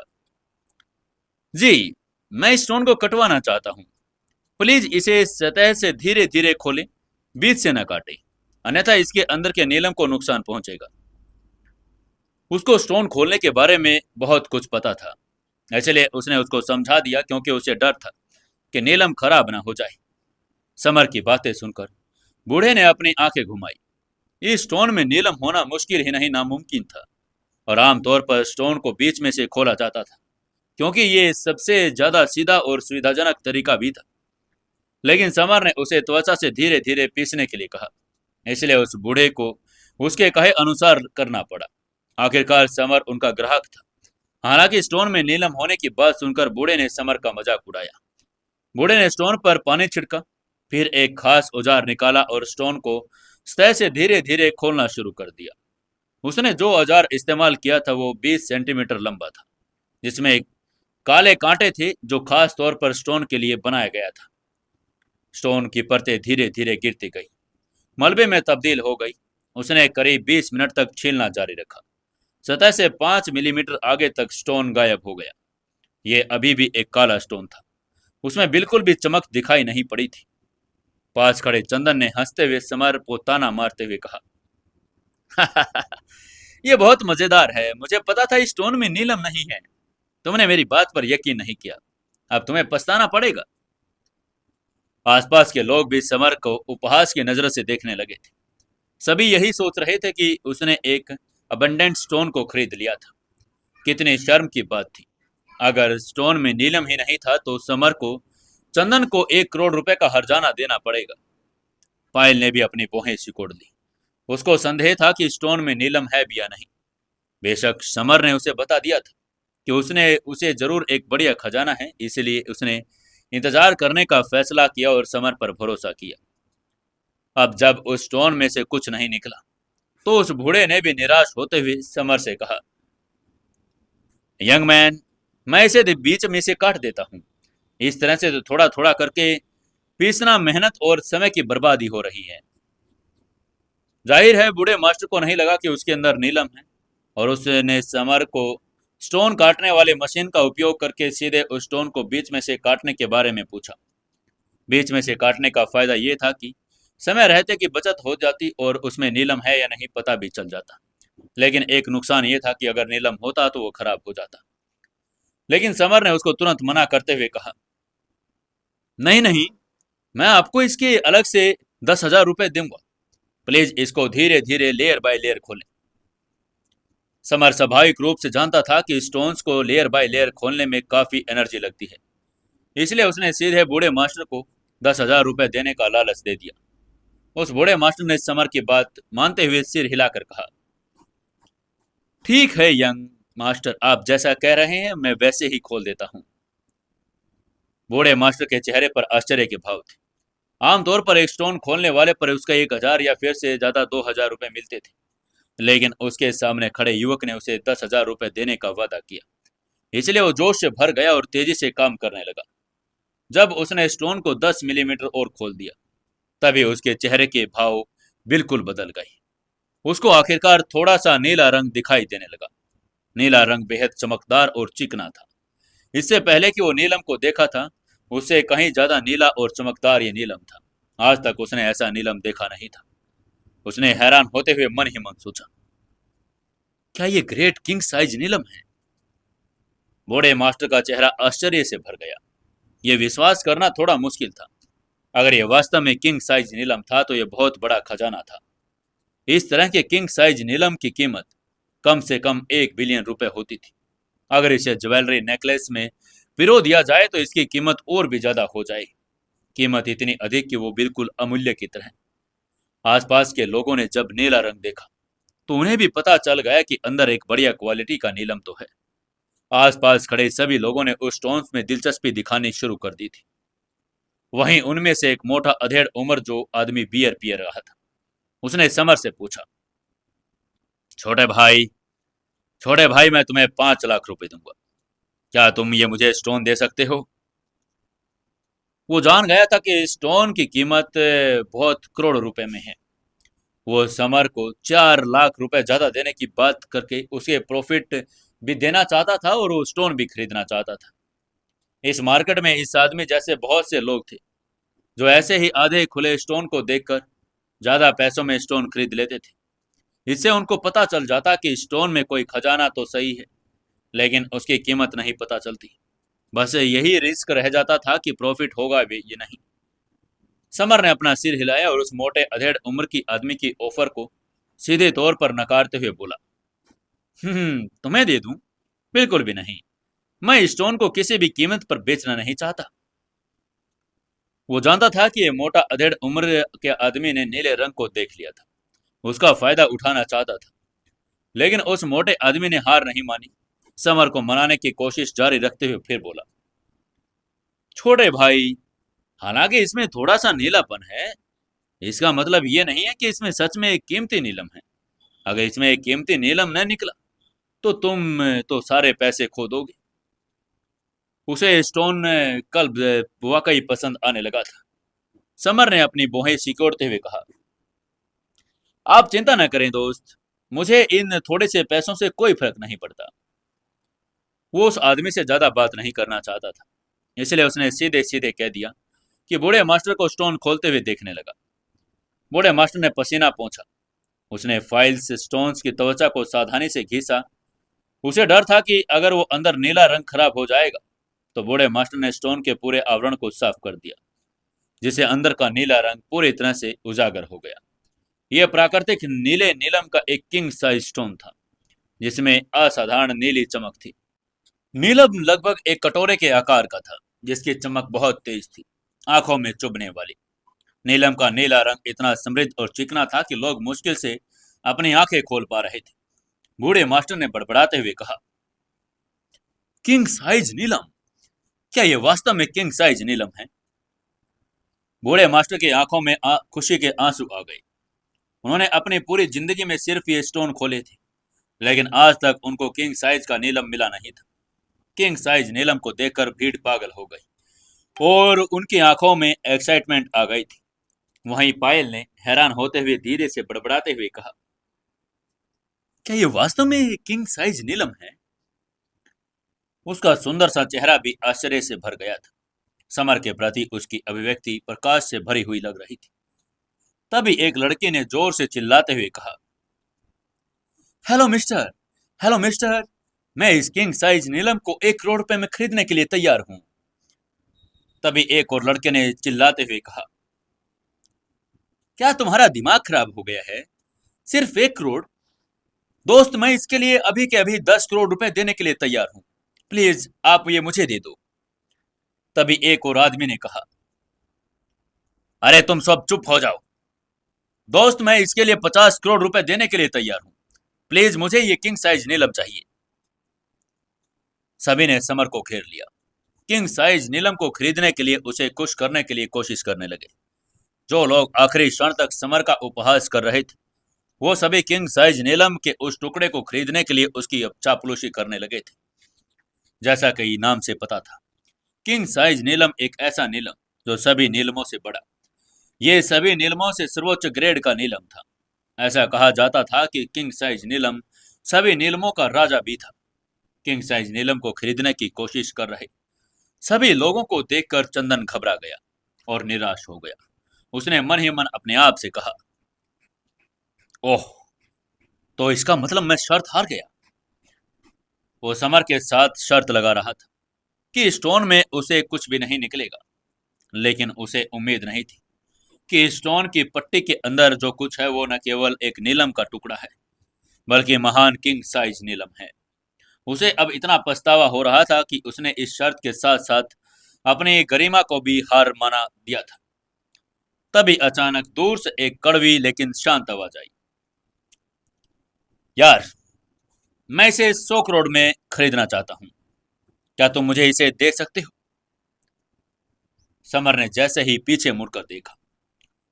जी, मैं इस स्टोन को कटवाना चाहता हूँ। प्लीज इसे सतह से धीरे धीरे खोलें, बीच से न काटें, अन्यथा इसके अंदर के नीलम को नुकसान पहुंचेगा। उसको स्टोन खोलने के बारे में बहुत कुछ पता था, इसलिए उसने उसको समझा दिया, क्योंकि उसे डर था कि नीलम खराब ना हो जाए। समर की बातें सुनकर बूढ़े ने अपनी आंखें घुमाई। इस स्टोन में नीलम होना मुश्किल ही नहीं, नामुमकिन था। और आमतौर पर स्टोन को बीच में से खोला जाता था, क्योंकि ये सबसे ज्यादा सीधा और सुविधाजनक तरीका भी था। लेकिन समर ने उसे त्वचा से धीरे धीरे पीसने के लिए कहा, इसलिए उस बूढ़े को उसके कहे अनुसार करना पड़ा। आखिरकार समर उनका ग्राहक था। हालांकि स्टोन में नीलम होने की बात सुनकर बूढ़े ने समर का मजाक उड़ाया। बूढ़े ने स्टोन पर पानी छिड़का, फिर एक खास औजार निकाला और स्टोन को सतह से धीरे धीरे खोलना शुरू कर दिया। उसने जो औजार इस्तेमाल किया था वो 20 सेंटीमीटर लंबा था, जिसमें एक काले कांटे थे जो खास तौर पर स्टोन के लिए बनाया गया था। स्टोन की परतें धीरे धीरे गिरती गई, मलबे में तब्दील हो गई। उसने करीब 20 मिनट तक छीलना जारी रखा। सतह से 5 मिलीमीटर आगे तक स्टोन गायब हो गया। यह अभी भी एक काला स्टोन था। उसमें बिल्कुल भी चमक दिखाई नहीं पड़ी थी। पास खड़े चंदन ने हंसते हुए समर को ताना मारते हुए कहा, यह बहुत मजेदार है। मुझे पता था इस स्टोन में नीलम नहीं है। तुमने मेरी बात पर यकीन नहीं किया। अब तुम्हें पछताना पड़ेगा। आसपास के लोग भी समर को उपहास की नजर से देखने लगे थे। सभी यही सोच रहे थे कि उसने एक अबंडेंट स्टोन को खरीद लिया था। कितनी शर्म की बात थी। अगर स्टोन में नीलम ही नहीं था तो समर को चंदन को 1 करोड़ रुपए का हर्जाना देना पड़ेगा। पायल ने भी अपनी भौहें सिकोड़ ली। उसको संदेह था कि स्टोन में नीलम है भी या नहीं। बेशक समर ने उसे बता दिया था कि उसने उसे जरूर एक बढ़िया खजाना है, इसलिए उसने इंतजार करने का फैसला किया और समर पर भरोसा किया। अब जब उस स्टोन में से कुछ नहीं निकला तो उस बूढ़े ने भी निराश होते हुए समर से कहा, यंग मैन, मैं इसे बीच में से काट देता हूँ। इस तरह से तो थोड़ा थोड़ा करके पीसना मेहनत और समय की बर्बादी हो रही है। जाहिर है बूढ़े मास्टर को नहीं लगा कि उसके अंदर नीलम है, और उसने समर को स्टोन काटने वाले मशीन का उपयोग करके सीधे उस स्टोन को बीच में से काटने के बारे में पूछा। बीच में से काटने का फायदा यह था कि समय रहते की बचत हो जाती और उसमें नीलम है या नहीं पता भी चल जाता। लेकिन एक नुकसान यह था कि अगर नीलम होता तो वो खराब हो जाता। लेकिन समर ने उसको तुरंत मना करते हुए कहा, नहीं नहीं, मैं आपको इसके अलग से 10,000 रुपए दूंगा। प्लीज इसको धीरे धीरे लेयर बाय लेयर खोलें। समर स्वाभाविक रूप से जानता था कि स्टोन्स को लेयर बाय लेयर खोलने में काफी एनर्जी लगती है, इसलिए उसने सीधे बूढ़े मास्टर को 10,000 रुपए देने का लालच दे दिया। उस बूढ़े मास्टर ने समर की बात मानते हुए सिर हिलाकर कहा, ठीक है यंग मास्टर, आप जैसा कह रहे हैं मैं वैसे ही खोल देता हूँ। बूढ़े मास्टर के चेहरे पर आश्चर्य के भाव थे। आमतौर पर एक स्टोन खोलने वाले पर उसका 1,000 या फिर से ज्यादा 2,000 रुपए मिलते थे, लेकिन उसके सामने खड़े युवक ने उसे 10,000 रुपए देने का वादा किया। इसलिए वो जोश से भर गया और तेजी से काम करने लगा। जब उसने स्टोन को 10 मिलीमीटर और खोल दिया, तभी उसके चेहरे के भाव बिल्कुल बदल गए। उसको आखिरकार थोड़ा सा नीला रंग दिखाई देने लगा। नीला रंग बेहद चमकदार और चिकना था। इससे पहले कि वो नीलम को देखा था, उससे कहीं ज्यादा नीला और चमकदार ये नीलम था। आज तक उसने ऐसा नीलम देखा नहीं था। उसने हैरान होते हुए मन ही मन सोचा, क्या ये ग्रेट किंग साइज नीलम है? बूढ़े मास्टर का चेहरा आश्चर्य से भर गया। यह विश्वास करना थोड़ा मुश्किल था। अगर यह वास्तव में किंग साइज नीलम था तो यह बहुत बड़ा खजाना था। इस तरह के किंग साइज नीलम की कीमत कम से कम 1 बिलियन रुपए होती थी। अगर इसे ज्वेलरी नेकलेस में पिरो दिया जाए तो इसकी कीमत और भी ज्यादा हो जाएगी। कीमत इतनी अधिक कि वो बिल्कुल अमूल्य की तरह। आसपास के लोगों ने जब नीला रंग देखा तो उन्हें भी पता चल गया कि अंदर एक बढ़िया क्वालिटी का नीलम तो है। आसपास खड़े सभी लोगों ने उस स्टोन्स में दिलचस्पी दिखानी शुरू कर दी थी। वहीं उनमें से एक मोटा अधेड़ उम्र जो आदमी बियर पिए रहा था, उसने समर से पूछा, छोटे भाई, छोटे भाई, मैं तुम्हें 5 लाख रुपए दूंगा, क्या तुम ये मुझे स्टोन दे सकते हो? वो जान गया था कि स्टोन की कीमत बहुत करोड़ रुपए में है। वो समर को 4 लाख रुपए ज्यादा देने की बात करके उसे प्रॉफिट भी देना चाहता था और वो स्टोन भी खरीदना चाहता था। इस मार्केट में इस आदमी जैसे बहुत से लोग थे जो ऐसे ही आधे खुले स्टोन को देखकर ज्यादा पैसों में स्टोन खरीद लेते थे। इससे उनको पता चल जाता कि स्टोन में कोई खजाना तो सही है, लेकिन उसकी कीमत नहीं पता चलती। बस यही रिस्क रह जाता था कि प्रॉफिट होगा भी ये नहीं। समर ने अपना सिर हिलाया और उस मोटे अधेड़ उम्र की आदमी की ऑफर को सीधे तौर पर नकारते हुए बोला, तुम्हें दे दूं? बिल्कुल भी नहीं। मैं स्टोन को किसी भी कीमत पर बेचना नहीं चाहता। वो जानता था कि ये मोटा अधेड़ उम्र के आदमी ने नीले रंग को देख लिया था, उसका फायदा उठाना चाहता था। लेकिन उस मोटे आदमी ने हार नहीं मानी। समर को मनाने की कोशिश जारी रखते हुए फिर बोला, छोटे भाई, हालांकि इसमें थोड़ा सा नीलापन है, इसका मतलब ये नहीं है कि इसमें सच में एक कीमती नीलम है। अगर इसमें एक कीमती नीलम न निकला तो तुम तो सारे पैसे खो दोगे। उसे स्टोन कल वाकई पसंद आने लगा था। समर ने अपनी भौहें सिकोड़ते हुए कहा, आप चिंता न करें दोस्त, मुझे इन थोड़े से पैसों से कोई फर्क नहीं पड़ता। वो उस आदमी से ज्यादा बात नहीं करना चाहता था, इसलिए उसने सीधे सीधे कह दिया कि बूढ़े मास्टर को स्टोन खोलते हुए देखने लगा। बूढ़े मास्टर ने पसीना पोंछा। उसने फाइल से स्टोन्स की त्वचा को सावधानी से घिसा। उसे डर था कि अगर वो अंदर नीला रंग खराब हो जाएगा तो बूढ़े मास्टर ने स्टोन के पूरे आवरण को साफ कर दिया, जिससे अंदर का नीला रंग पूरी तरह से उजागर हो गया। यह प्राकृतिक नीले नीलम का एक किंग साइज स्टोन था, जिसमें असाधारण नीली चमक थी। नीलम लगभग एक कटोरे के आकार का था, जिसकी चमक बहुत तेज थी, आंखों में चुभने वाली। नीलम का नीला रंग इतना समृद्ध और चिकना था कि लोग मुश्किल से अपनी आंखें खोल पा रहे थे। बूढ़े मास्टर ने बड़बड़ाते हुए कहा, किंग साइज नीलम? क्या यह वास्तव में किंग साइज नीलम है? बूढ़े मास्टर की आंखों में खुशी के आंसू आ गए। उन्होंने अपनी पूरी जिंदगी में सिर्फ ये स्टोन खोले थे, लेकिन आज तक उनको किंग साइज का नीलम मिला नहीं था। किंग साइज नीलम को देखकर भीड़ पागल हो गई और उनकी आंखों में एक्साइटमेंट आ गई थी। वहीं पायल ने हैरान होते हुए धीरे से बड़बड़ाते हुए कहा, क्या ये वास्तव में किंग साइज नीलम है? उसका सुंदर सा चेहरा भी आश्चर्य से भर गया था। समर के प्रति उसकी अभिव्यक्ति प्रकाश से भरी हुई लग रही थी। तभी एक लड़के ने जोर से चिल्लाते हुए कहा, हेलो मिस्टर, हेलो मिस्टर, मैं इस किंग साइज नीलम को 1 करोड़ रुपए में खरीदने के लिए तैयार हूं। तभी एक और लड़के ने चिल्लाते हुए कहा, क्या तुम्हारा दिमाग खराब हो गया है? सिर्फ 1 करोड़? दोस्त, मैं इसके लिए अभी के अभी 10 करोड़ रुपए देने के लिए तैयार हूं। प्लीज आप ये मुझे दे दो। तभी एक और आदमी ने कहा, अरे तुम सब चुप हो जाओ दोस्त, मैं इसके लिए 50 करोड़ रुपए देने के लिए तैयार हूं। प्लीज मुझे ये किंग साइज नीलम चाहिए। सभी ने समर को घेर लिया। किंग साइज नीलम को खरीदने के लिए उसे खुश करने के लिए कोशिश करने लगे। जो लोग आखिरी क्षण तक समर का उपहास कर रहे थे, वो सभी किंग साइज नीलम के उस टुकड़े को खरीदने के लिए उसकी चापलूसी करने लगे थे। जैसा कि नाम से पता था, किंग साइज नीलम एक ऐसा नीलम जो सभी नीलमों से बड़ा, ये सभी नीलमों से सर्वोच्च ग्रेड का नीलम था। ऐसा कहा जाता था कि किंग साइज नीलम सभी नीलमों का राजा भी था। किंग साइज नीलम को खरीदने की कोशिश कर रहे सभी लोगों को देखकर चंदन घबरा गया और निराश हो गया। उसने मन ही मन अपने आप से कहा, ओह, तो इसका मतलब मैं शर्त हार गया। वो समर के साथ शर्त लगा रहा था कि स्टोन में उसे कुछ भी नहीं निकलेगा, लेकिन उसे उम्मीद नहीं थी कि स्टोन की पट्टी के अंदर जो कुछ है वो न केवल एक नीलम का टुकड़ा है, बल्कि महान किंग साइज नीलम है। उसे अब इतना पछतावा हो रहा था कि उसने इस शर्त के साथ साथ अपनी गरिमा को भी हार माना दिया था। तभी अचानक दूर से एक कड़वी लेकिन शांत आवाज आई, यार, मैं इसे 100 करोड़ में खरीदना चाहता हूं, क्या तुम मुझे इसे दे सकते हो? समर ने जैसे ही पीछे मुड़कर देखा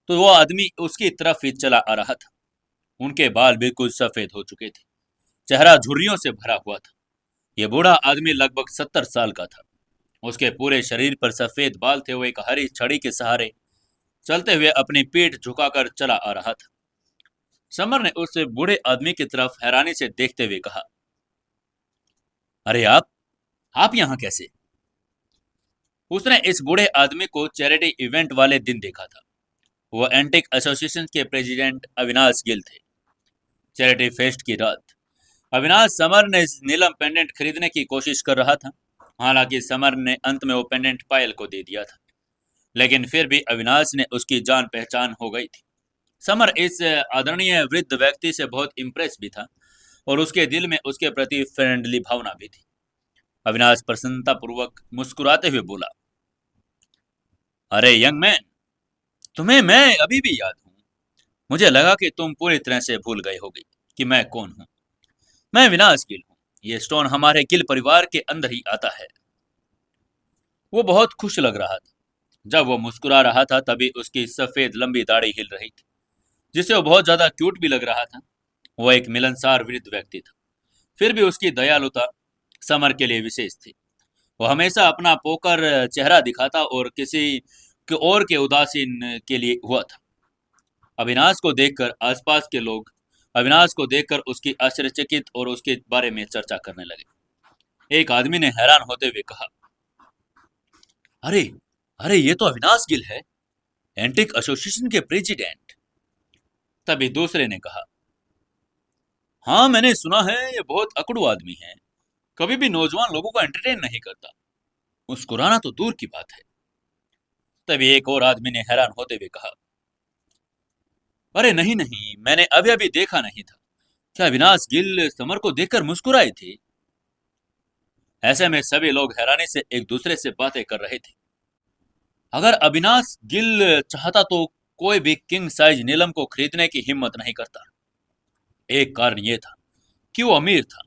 तो वो आदमी उसकी तरफ ही चला आ रहा था। उनके बाल बिल्कुल सफेद हो चुके थे, चेहरा झुर्रियों से भरा हुआ था। ये बूढ़ा आदमी लगभग 70 साल का था। उसके पूरे शरीर पर सफेद बाल थे। वो एक हरी छड़ी के सहारे चलते हुए अपनी पीठ झुकाकर चला आ रहा था। समर ने उस बूढ़े आदमी की तरफ हैरानी से देखते हुए कहा, अरे आप यहाँ कैसे? उसने इस बूढ़े आदमी को चैरिटी इवेंट वाले दिन देखा था। वो एंटिक एसोसिएशन के प्रेसिडेंट अविनाश गिल थे। चैरिटी फेस्ट की रात अविनाश समर ने नीलम पेंडेंट खरीदने की कोशिश कर रहा था। हालांकि समर ने अंत में वो पेंडेंट पायल को दे दिया था, लेकिन फिर भी अविनाश ने उसकी जान पहचान हो गई थी। समर इस आदरणीय वृद्ध व्यक्ति से बहुत इम्प्रेस भी था और उसके दिल में उसके प्रति फ्रेंडली भावना भी थी। अविनाश प्रसन्नतापूर्वक मुस्कुराते हुए बोला, अरे यंग मैन, तुम्हें मैं अभी भी याद हूँ। मुझे लगा कि तुम पूरी तरह से भूल गए होगे कि मैं कौन हूँ। मैं विनाश गिल हूँ। ये स्टोन हमारे गिल परिवार के अंदर ही आता है। वो बहुत खुश लग रहा था। जब वो मुस्कुरा रहा था तभी उसकी सफेद लंबी दाढ़ी हिल रही थी, जिससे वो बहुत ज्यादा क्यूट भी लग रहा था। वो एक मिलनसार वृद्ध व्यक्ति था, फिर भी उसकी दयालुता समर के लिए विशेष थी। वो हमेशा अपना पोकर चेहरा दिखाता और किसी के और के उदासीन के लिए हुआ था। अविनाश को देखकर आसपास के लोग अविनाश को देखकर उसकी आश्चर्यचकित और उसके बारे में चर्चा करने लगे। एक आदमी ने हैरान होते हुए कहा, अरे अरे, ये तो अविनाश गिल है, एंटिक एसोसिएशन के प्रेसिडेंट। तभी दूसरे ने कहा, हाँ, मैंने सुना है ये बहुत अकड़ू आदमी है, कभी भी नौजवान लोगों को एंटरटेन नहीं करता, मुस्कुराना तो दूर की बात है। तभी एक और आदमी ने हैरान होते हुए कहा, अरे नहीं नहीं, मैंने अभी अभी देखा नहीं था, क्या अविनाश गिल समर को देखकर मुस्कुराए थे? ऐसे में सभी लोग हैरानी से एक दूसरे से बातें कर रहे थे। अगर अविनाश गिल चाहता तो कोई भी किंग साइज नीलम को खरीदने की हिम्मत नहीं करता। एक कारण यह था कि वो अमीर था,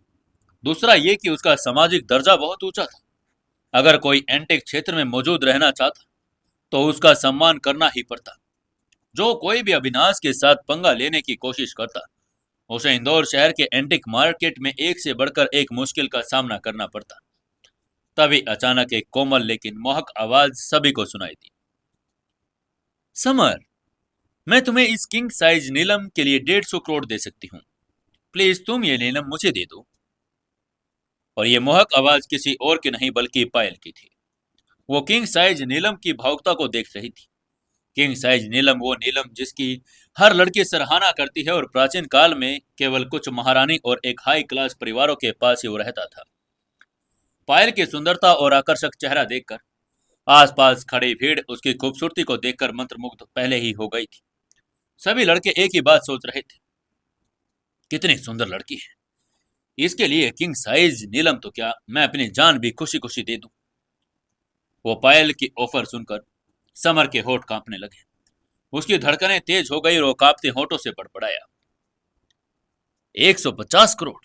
दूसरा ये कि उसका सामाजिक दर्जा बहुत ऊंचा था। अगर कोई एंटिक क्षेत्र में मौजूद रहना चाहता तो उसका सम्मान करना ही पड़ता। जो कोई भी अविनाश के साथ पंगा लेने की कोशिश करता, उसे इंदौर शहर के एंटिक मार्केट में एक से बढ़कर एक मुश्किल का सामना करना पड़ता। तभी अचानक एक कोमल लेकिन मोहक आवाज सभी को सुनाई दी, समर, मैं तुम्हें इस किंग साइज नीलम के लिए 150 करोड़ दे सकती हूँ। प्लीज तुम ये नीलम मुझे दे दो। और ये मोहक आवाज किसी और की नहीं बल्कि पायल की थी। वो किंग साइज नीलम की भावुकता को देख रही थी। किंग साइज नीलम वो नीलम जिसकी हर लड़की सराहना करती है और प्राचीन काल में केवल कुछ महारानी और एक हाई क्लास परिवारों के पास ही वो रहता था। पायल की सुंदरता और आकर्षक चेहरा देखकर आसपास खड़ी भीड़ उसकी खूबसूरती को देखकर मंत्रमुग्ध पहले ही हो गई थी। सभी लड़के एक ही बात सोच रहे थे, कितनी सुंदर लड़की है, इसके लिए किंग साइज नीलम तो क्या, मैं अपनी जान भी खुशी खुशी दे दूं। वो पायल की ऑफर सुनकर समर के होठ कांपने लगे। उसकी धड़कनें तेज हो गई और वो कांपते होठों से बड़बड़ाया, 150 करोड़।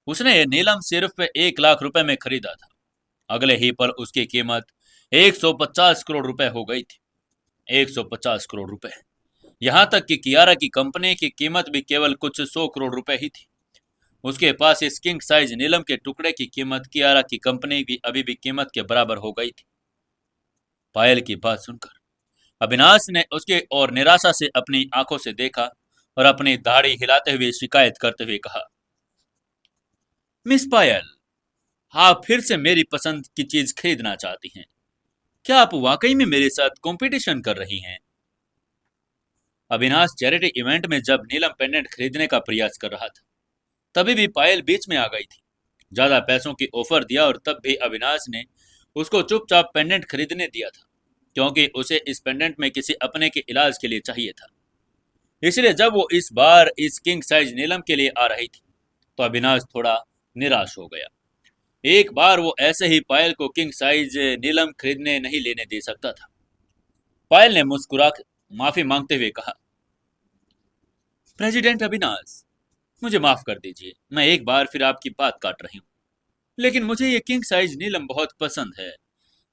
उसने ये नीलम सिर्फ 1 लाख रुपए में खरीदा था। अगले ही पल उसकी कीमत 150 करोड़ रुपए हो गई थी। 150 करोड़ रुपए। यहाँ तक कि कियारा की कंपनी की कीमत भी केवल कुछ 100 करोड़ रुपए ही थी। उसके पास इस किंग साइज नीलम के टुकड़े की कीमत कियारा की कंपनी की अभी भी कीमत के बराबर हो गई थी। पायल की बात सुनकर अविनाश ने उसके और निराशा से अपनी आंखों से देखा और अपनी दाढ़ी हिलाते हुए शिकायत करते हुए कहा, मिस पायल, आप फिर से मेरी पसंद की चीज खरीदना चाहती हैं। क्या आप वाकई में मेरे साथ कंपटीशन कर रही हैं? अविनाश चैरिटी इवेंट में जब नीलम पेंडेंट खरीदने का प्रयास कर रहा था, तभी भी पायल बीच में आ गई थी। ज्यादा पैसों की ऑफर दिया और तब भी अविनाश ने उसको चुपचाप पेंडेंट खरीदने दिया था, क्योंकि उसे इस पेंडेंट में किसी अपने के इलाज के लिए चाहिए था। इसलिए जब वो इस बार इस किंग साइज नीलम के लिए आ रही थी, तो अविनाश थोड़ा निराश हो गया। एक बार वो ऐसे ही पायल को किंग साइज नीलम खरीदने नहीं लेने दे सकता था। पायल ने मुस्कुरा माफी मांगते हुए कहा, प्रेसिडेंट अविनाश, मुझे माफ कर दीजिए, मैं एक बार फिर आपकी बात काट रही हूँ, लेकिन मुझे ये किंग साइज नीलम बहुत पसंद है।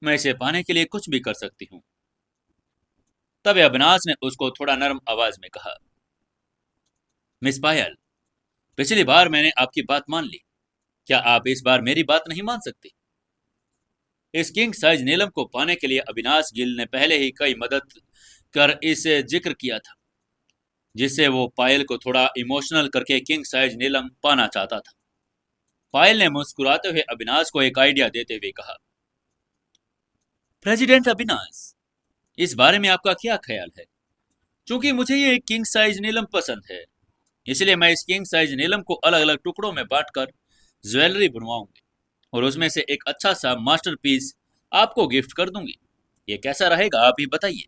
मैं इसे पाने के लिए कुछ भी कर सकती हूँ। तब अविनाश ने उसको थोड़ा नरम आवाज में कहा, मिस पायल, पिछली बार मैंने आपकी बात मान ली, क्या आप इस बार मेरी बात नहीं मान सकती? इस किंग साइज नीलम को पाने के लिए अविनाश गिल ने पहले ही कई मदद कर इसे जिक्र किया था, जिससे वो पायल को थोड़ा इमोशनल करके किंग साइज नीलम पाना चाहता था। पायल ने मुस्कुराते हुए अविनाश को एक आइडिया देते हुए कहा, प्रेसिडेंट अविनाश, इस बारे में आपका क्या ख्याल है? क्योंकि मुझे ये किंग साइज नीलम पसंद है, इसलिए मैं इस किंग साइज नीलम को अलग अलग टुकड़ों में बांटकर ज्वेलरी बनवाऊंगी और उसमें से एक अच्छा सा मास्टरपीस आपको गिफ्ट कर दूंगी। ये कैसा रहेगा, आप ही बताइए।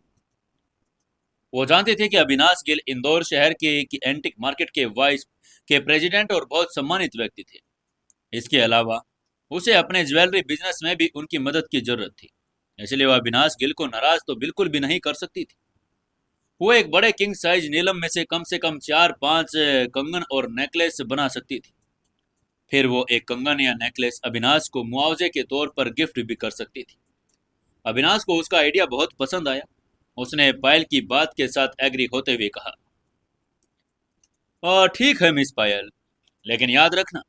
वो जानते थे कि अविनाश गिल इंदौर शहर के की एंटिक मार्केट के वाइस के प्रेसिडेंट और बहुत सम्मानित व्यक्ति थे। इसके अलावा उसे अपने ज्वेलरी बिजनेस में भी उनकी मदद की जरूरत थी, इसलिए वह अविनाश गिल को नाराज तो बिल्कुल भी नहीं कर सकती थी। वो एक बड़े किंग साइज नीलम में से कम 4-5 कंगन और नेकलेस बना सकती थी। फिर वो एक कंगन या नेकलेस अविनाश को मुआवजे के तौर पर गिफ्ट भी कर सकती थी। अविनाश को उसका आइडिया बहुत पसंद आया। उसने पायल की बात के साथ एग्री होते हुए कहा, ठीक है मिस पायल, लेकिन याद रखना,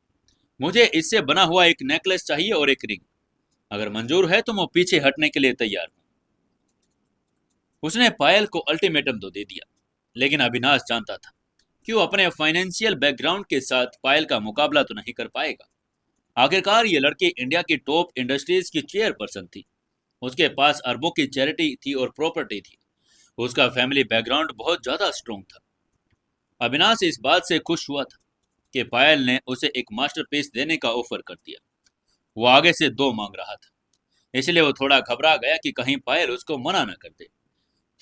मुझे इससे बना हुआ एक नेकलेस चाहिए और एक रिंग। अगर मंजूर है तो मैं पीछे हटने के लिए तैयार हूँ। उसने पायल को अल्टीमेटम तो दे दिया, लेकिन अविनाश जानता था कि वो अपने फाइनेंशियल बैकग्राउंड के साथ पायल का मुकाबला तो नहीं कर पाएगा। आखिरकार ये लड़की इंडिया की टॉप इंडस्ट्रीज की चेयरपर्सन थी। उसके पास अरबों की चैरिटी थी और प्रॉपर्टी थी। उसका फैमिली बैकग्राउंड बहुत ज्यादा स्ट्रॉन्ग था। अविनाश इस बात से खुश हुआ था कि पायल ने उसे एक मास्टरपीस देने का ऑफर कर दिया। वो आगे से 2 मांग रहा था, इसलिए वो थोड़ा घबरा गया कि कहीं पायल उसको मना न कर दे,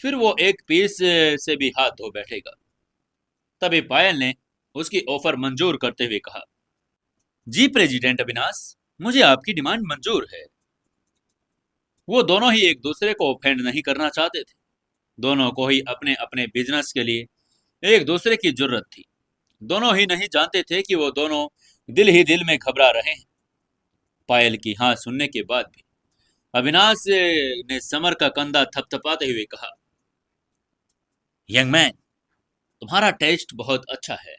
फिर वो एक पीस से भी हाथ धो बैठेगा। तभी पायल ने उसकी ऑफर मंजूर करते हुए कहा, जी प्रेसिडेंट अविनाश, मुझे आपकी डिमांड मंजूर है। वो दोनों ही एक दूसरे को ऑफेंड नहीं करना चाहते थे। दोनों को ही अपने अपने बिजनेस के लिए एक दूसरे की जरूरत थी। दोनों ही नहीं जानते थे कि वो दोनों दिल ही दिल में घबरा रहे हैं। पायल की हाँ सुनने के बाद भी अविनाश ने समर का कंधा थपथपाते हुए कहा, यंग मैन, तुम्हारा टेस्ट बहुत अच्छा है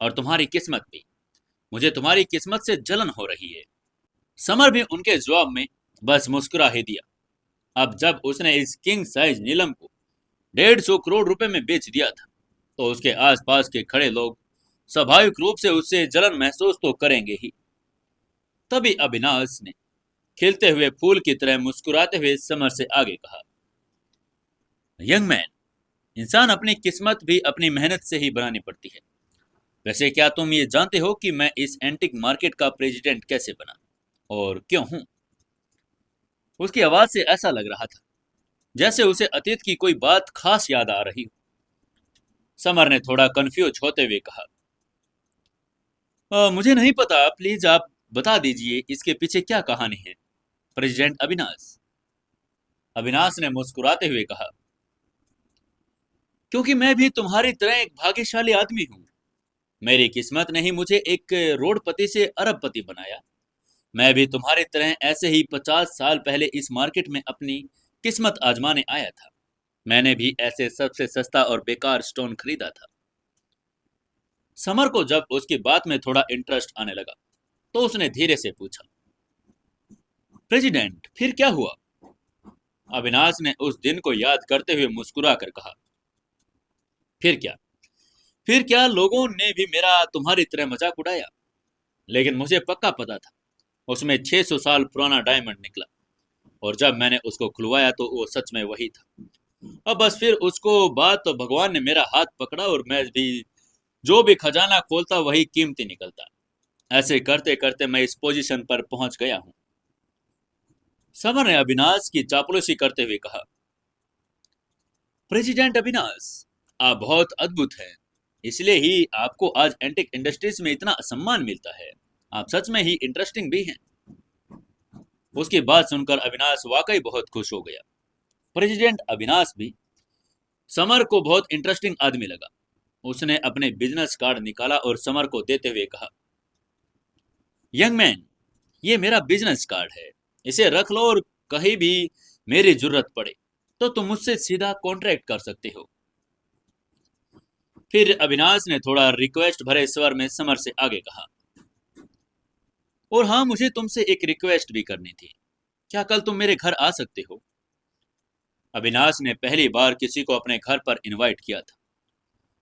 और तुम्हारी किस्मत भी। मुझे तुम्हारी किस्मत से जलन हो रही है। समर भी उनके जवाब में बस मुस्कुरा ही दिया। अब जब उसने इस किंग साइज नीलम को 150 करोड़ रुपए में बेच दिया था, तो उसके आसपास के खड़े लोग स्वाभाविक रूप से उससे जलन महसूस तो करेंगे ही। तभी अविनाश ने खिलते हुए फूल की तरह मुस्कुराते हुए समर से आगे कहा, यंग मैन, इंसान अपनी किस्मत भी अपनी मेहनत से ही बनानी पड़ती है। वैसे क्या तुम ये जानते हो कि मैं इस एंटिक मार्केट का प्रेसिडेंट कैसे बना और क्यों हूं? उसकी आवाज से ऐसा लग रहा था जैसे उसे अतीत की कोई बात खास याद आ रही हो। समर ने थोड़ा कंफ्यूज होते हुए कहा, मुझे नहीं पता, प्लीज आप बता दीजिए इसके पीछे क्या कहानी है। प्रेसिडेंट अविनाश। अविनाश ने मुस्कुराते हुए कहा, क्योंकि मैं भी तुम्हारी तरह एक भाग्यशाली आदमी हूं। मेरी किस्मत ने ही मुझे एक रोडपति से अरबपति बनाया। मैं भी तुम्हारी तरह ऐसे ही 50 साल पहले इस मार्केट में अपनी किस्मत आजमाने आया था। मैंने भी ऐसे सबसे सस्ता और बेकार स्टोन खरीदा था। समर को जब उसकी बात में थोड़ा इंटरेस्ट आने लगा तो उसने धीरे से पूछा, प्रेसिडेंट फिर क्या हुआ? अविनाश ने उस दिन को याद करते हुए मुस्कुरा कर कहा, फिर क्या? फिर क्या, लोगों ने भी मेरा तुम्हारी तरह मजाक उड़ाया, लेकिन मुझे पक्का पता था उसमें 600 साल पुराना डायमंड निकला, और जब मैंने उसको खुलवाया तो वो सच में वही था। अब बस फिर उसको बाद तो भगवान ने मेरा हाथ पकड़ा और मैं भी जो भी खजाना खोलता वही कीमती निकलता। ऐसे करते करते मैं इस पोजीशन पर पहुंच गया हूं। समर ने अविनाश की चापलूसी करते हुए कहा, प्रेसिडेंट अविनाश, आप बहुत अद्भुत हैं, इसलिए ही आपको आज एंटिक इंडस्ट्रीज में इतना सम्मान मिलता है। आप सच में ही इंटरेस्टिंग भी हैं। उसकी बात सुनकर अविनाश वाकई बहुत खुश हो गया। प्रेसिडेंट अविनाश भी समर को बहुत इंटरेस्टिंग आदमी लगा। उसने अपने बिजनेस कार्ड निकाला और समर को देते हुए कहा, यंग मैन, ये मेरा बिजनेस कार्ड है, इसे रख लो और कहीं भी मेरी जरूरत पड़े तो तुम मुझसे सीधा कॉन्ट्रैक्ट कर सकते हो। फिर अविनाश ने थोड़ा रिक्वेस्ट भरे स्वर में समर से आगे कहा, और हाँ, मुझे तुमसे एक रिक्वेस्ट भी करनी थी। क्या कल तुम मेरे घर आ सकते हो? अविनाश ने पहली बार किसी को अपने घर पर इनवाइट किया था।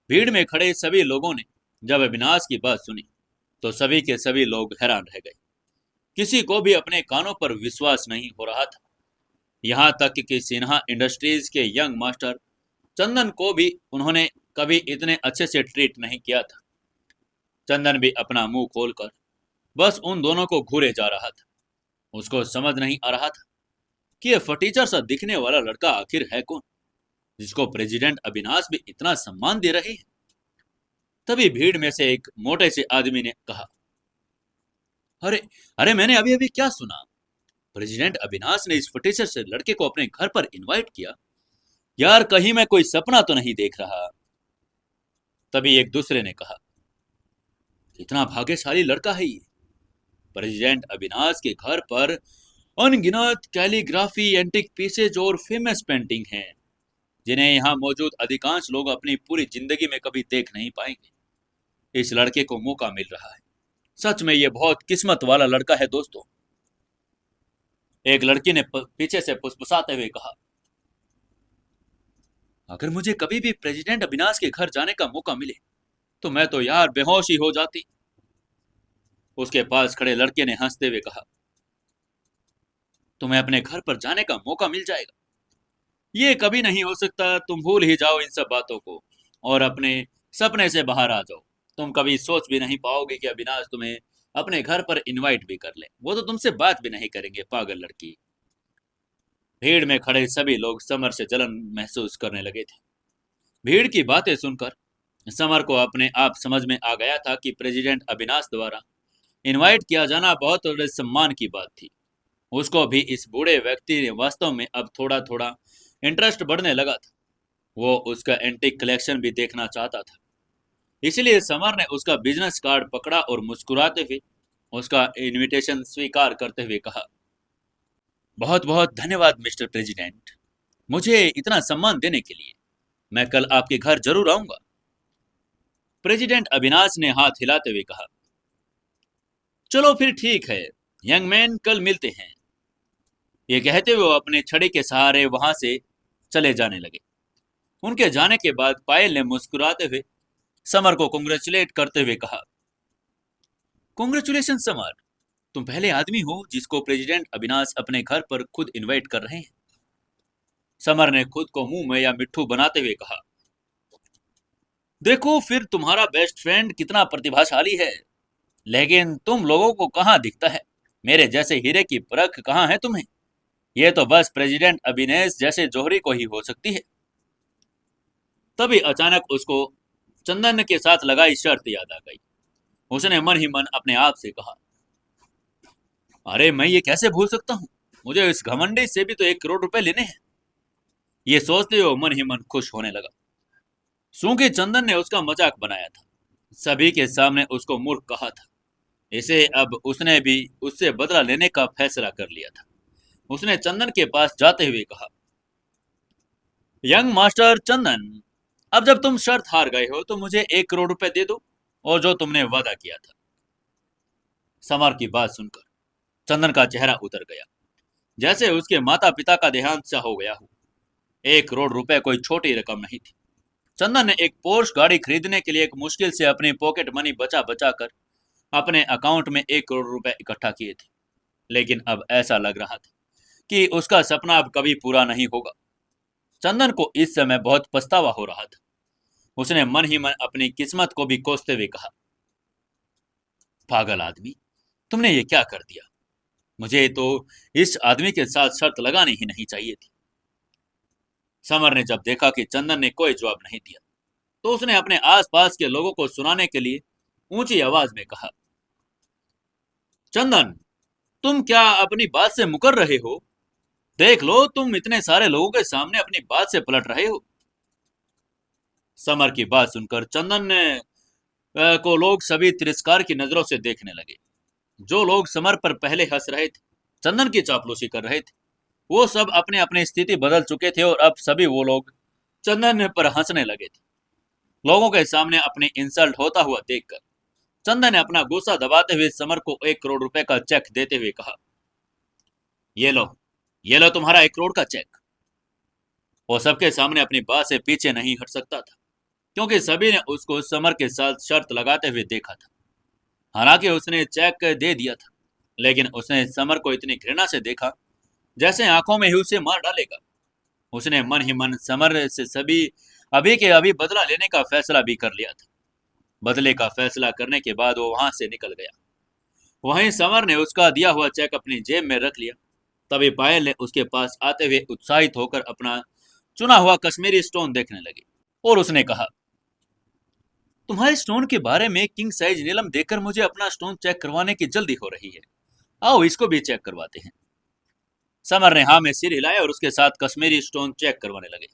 भीड़ में खड़े सभी लोगों ने जब अविनाश की बात सुनी तो सभी के सभी लोग हैरान रह गए। किसी को भी अपने कानों पर विश्वास नहीं हो रहा था। यहाँ तक कि सिन्हा इंडस्ट्रीज के यंग मास्टर चंदन को भी उन्होंने कभी इतने अच्छे से ट्रीट नहीं किया था। चंदन भी अपना मुंह खोलकर बस उन दोनों को घूरे जा रहा था। उसको समझ नहीं आ रहा था कि यह फटीचर सा दिखने वाला लड़का आखिर है कौन, जिसको प्रेसिडेंट अविनाश भी इतना सम्मान दे रहे हैं। तभी भीड़ में से एक मोटे से आदमी ने कहा, अरे अरे, मैंने अभी अभी क्या सुना? प्रेसिडेंट अविनाश ने इस फटीचर से लड़के को अपने घर पर इनवाइट किया। यार, कहीं मैं कोई सपना तो नहीं देख रहा? तभी एक दूसरे ने कहा, कितना भाग्यशाली लड़का है ये। प्रेसिडेंट अविनाश के घर पर अनगिनत कैलीग्राफी, एंटिक पीसेज और फेमस पेंटिंग हैं, जिन्हें यहाँ मौजूद अधिकांश लोग अपनी पूरी जिंदगी में कभी देख नहीं पाएंगे। इस लड़के को मौका मिल रहा है। सच में ये बहुत किस्मत वाला लड़का है दोस्तों। एक लड़की ने पीछे से फुसफुसाते हुए कहा, अगर मुझे कभी भी प्रेसिडेंट अविनाश के घर जाने का मौका मिले तो मैं तो यार बेहोश ही हो जाती। उसके पास खड़े लड़के ने हंसते हुए कहा, तुम्हें अपने घर पर जाने का मौका मिल जाएगा? ये कभी नहीं हो सकता। तुम भूल ही जाओ इन सब बातों को और अपने सपने से बाहर आ जाओ। तुम कभी सोच भी नहीं पाओगे कि अविनाश तुम्हें अपने घर पर इनवाइट भी कर ले। वो तो तुमसे बात भी नहीं करेंगे, पागल लड़की। भीड़ में खड़े सभी लोग समर से जलन महसूस करने लगे थे। भीड़ की बातें सुनकर समर को अपने आप समझ में आ गया था कि प्रेसिडेंट अविनाश द्वारा इनवाइट किया जाना बहुत बड़े सम्मान की बात थी। उसको भी इस बूढ़े व्यक्ति ने वास्तव में अब थोड़ा थोड़ा इंटरेस्ट बढ़ने लगा था। वो उसका एंटीक कलेक्शन भी देखना चाहता था। इसलिए समर ने उसका बिजनेस कार्ड पकड़ा और मुस्कुराते हुए उसका इनविटेशन स्वीकार करते हुए कहा, बहुत बहुत धन्यवाद मिस्टर प्रेसिडेंट, मुझे इतना सम्मान देने के लिए। मैं कल आपके घर जरूर आऊंगा। प्रेसिडेंट अविनाश ने हाथ हिलाते हुए कहा, चलो फिर ठीक है यंग मैन, कल मिलते हैं। ये कहते हुए वो अपने छड़ी के सहारे वहां से चले जाने लगे। उनके जाने के बाद पायल ने मुस्कुराते हुए समर को कांग्रेचुलेट करते हुए कहा, कांग्रेचुलेशन समर, तुम पहले आदमी हो जिसको प्रेसिडेंट अविनाश अपने घर पर खुद इनवाइट कर रहे हैं। समर ने खुद को मुंह में या मिट्ठू बनाते हुए कहा, देखो फिर तुम्हारा बेस्ट फ्रेंड कितना प्रतिभाशाली है, लेकिन तुम लोगों को कहाँ दिखता है। मेरे जैसे हीरे की परख कहाँ है तुम्हें? यह तो बस प्रेसिडेंट अविनाश जैसे जौहरी को ही हो सकती है। तभी अचानक उसको चंदन के साथ लगाई शर्त याद आ गई। उसने मन ही मन अपने आप से कहा, अरे मैं ये कैसे भूल सकता हूँ? मुझे इस घमंडी से भी तो 1 करोड़ रुपए लेने हैं। ये सोचते हुए मन ही मन खुश होने लगा। सूंखी चंदन ने उसका मजाक बनाया था, सभी के सामने उसको मूर्ख कहा था। इसे अब उसने भी उससे बदला लेने का फैसला कर लिया था। उसने चंदन के पास जाते हुए कहा, यंग मास्टर चंदन, अब जब तुम शर्त हार गए हो तो मुझे 1 करोड़ रुपए दे दो, और जो तुमने वादा किया था। समर की बात सुनकर चंदन का चेहरा उतर गया, जैसे उसके माता पिता का देहांत सा हो गया हो। 1 करोड़ रुपए कोई छोटी रकम नहीं थी। चंदन ने एक पोर्श गाड़ी खरीदने के लिए एक मुश्किल से अपनी पॉकेट मनी बचा बचा कर अपने अकाउंट में 1 करोड़ रुपए इकट्ठा किए थे। लेकिन अब ऐसा लग रहा था कि उसका सपना अब कभी पूरा नहीं होगा। चंदन को इस समय बहुत पछतावा हो रहा था। उसने मन ही मन अपनी किस्मत को भी कोसते हुए कहा, पागल आदमी, तुमने ये क्या कर दिया? मुझे तो इस आदमी के साथ शर्त लगानी ही नहीं चाहिए थी। समर ने जब देखा कि चंदन ने कोई जवाब नहीं दिया, तो उसने अपने आसपास के लोगों को सुनाने के लिए ऊंची आवाज में कहा, चंदन, तुम क्या अपनी बात से मुकर रहे हो? देख लो, तुम इतने सारे लोगों के सामने अपनी बात से पलट रहे हो। समर की बात सुनकर चंदन ने को लोग सभी तिरस्कार की नजरों से देखने लगे। जो लोग समर पर पहले हंस रहे थे, चंदन की चापलूसी कर रहे थे, वो सब अपने अपनी स्थिति बदल चुके थे और अब सभी वो लोग चंदन पर हंसने लगे थे। लोगों के सामने अपनी इंसल्ट होता हुआ देखकर चंदन ने अपना गुस्सा दबाते हुए समर को 1 करोड़ रुपए का चेक देते हुए कहा, ये लो, ये लो तुम्हारा 1 करोड़ का चेक। वो सबके सामने अपनी बात से पीछे नहीं हट सकता था, क्योंकि सभी ने उसको समर के साथ शर्त लगाते हुए देखा था। हालांकि उसने चेक दे दिया था, लेकिन उसने समर को इतनी घृणा से देखा जैसे आंखों में ही उसे मार डालेगा। उसने मन ही मन समर से सभी अभी के अभी बदला लेने का फैसला भी कर लिया था। बदले का फैसला करने के बाद वो वहां से निकल गया। वहीं समर ने उसका दिया हुआ चेक अपनी जेब में रख लिया। तभी पायल ने उसके पास आते हुए उत्साहित होकर अपना चुना हुआ कश्मीरी स्टोन देखने लगी और उसने कहा, तुम्हारे स्टोन के बारे में किंग साइज नीलम देखकर मुझे अपना स्टोन चेक करवाने की जल्दी हो रही है। आओ इसको भी चेक करवाते हैं। समर ने हाँ में सिर हिलाया और उसके साथ कश्मीरी स्टोन चेक करवाने लगे।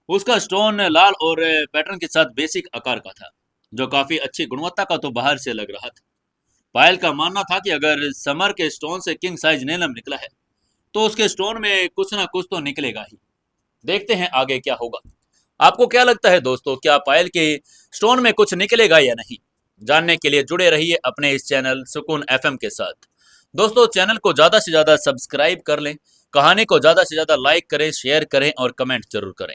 उसका स्टोन लाल और पैटर्न के साथ बेसिक आकार का था, जो काफी अच्छी गुणवत्ता का तो बाहर से लग रहा था। पायल का मानना था कि अगर समर के स्टोन से किंग साइज नीलम निकला है, तो उसके स्टोन में कुछ ना कुछ तो निकलेगा ही। देखते हैं आगे क्या होगा। आपको क्या लगता है दोस्तों, क्या पायल के स्टोन में कुछ निकलेगा या नहीं? जानने के लिए जुड़े रहिए अपने इस चैनल सुकून एफएम के साथ। दोस्तों, चैनल को ज्यादा से ज्यादा सब्सक्राइब कर लें, कहानी को ज्यादा से ज्यादा लाइक करें, शेयर करें और कमेंट जरूर करें।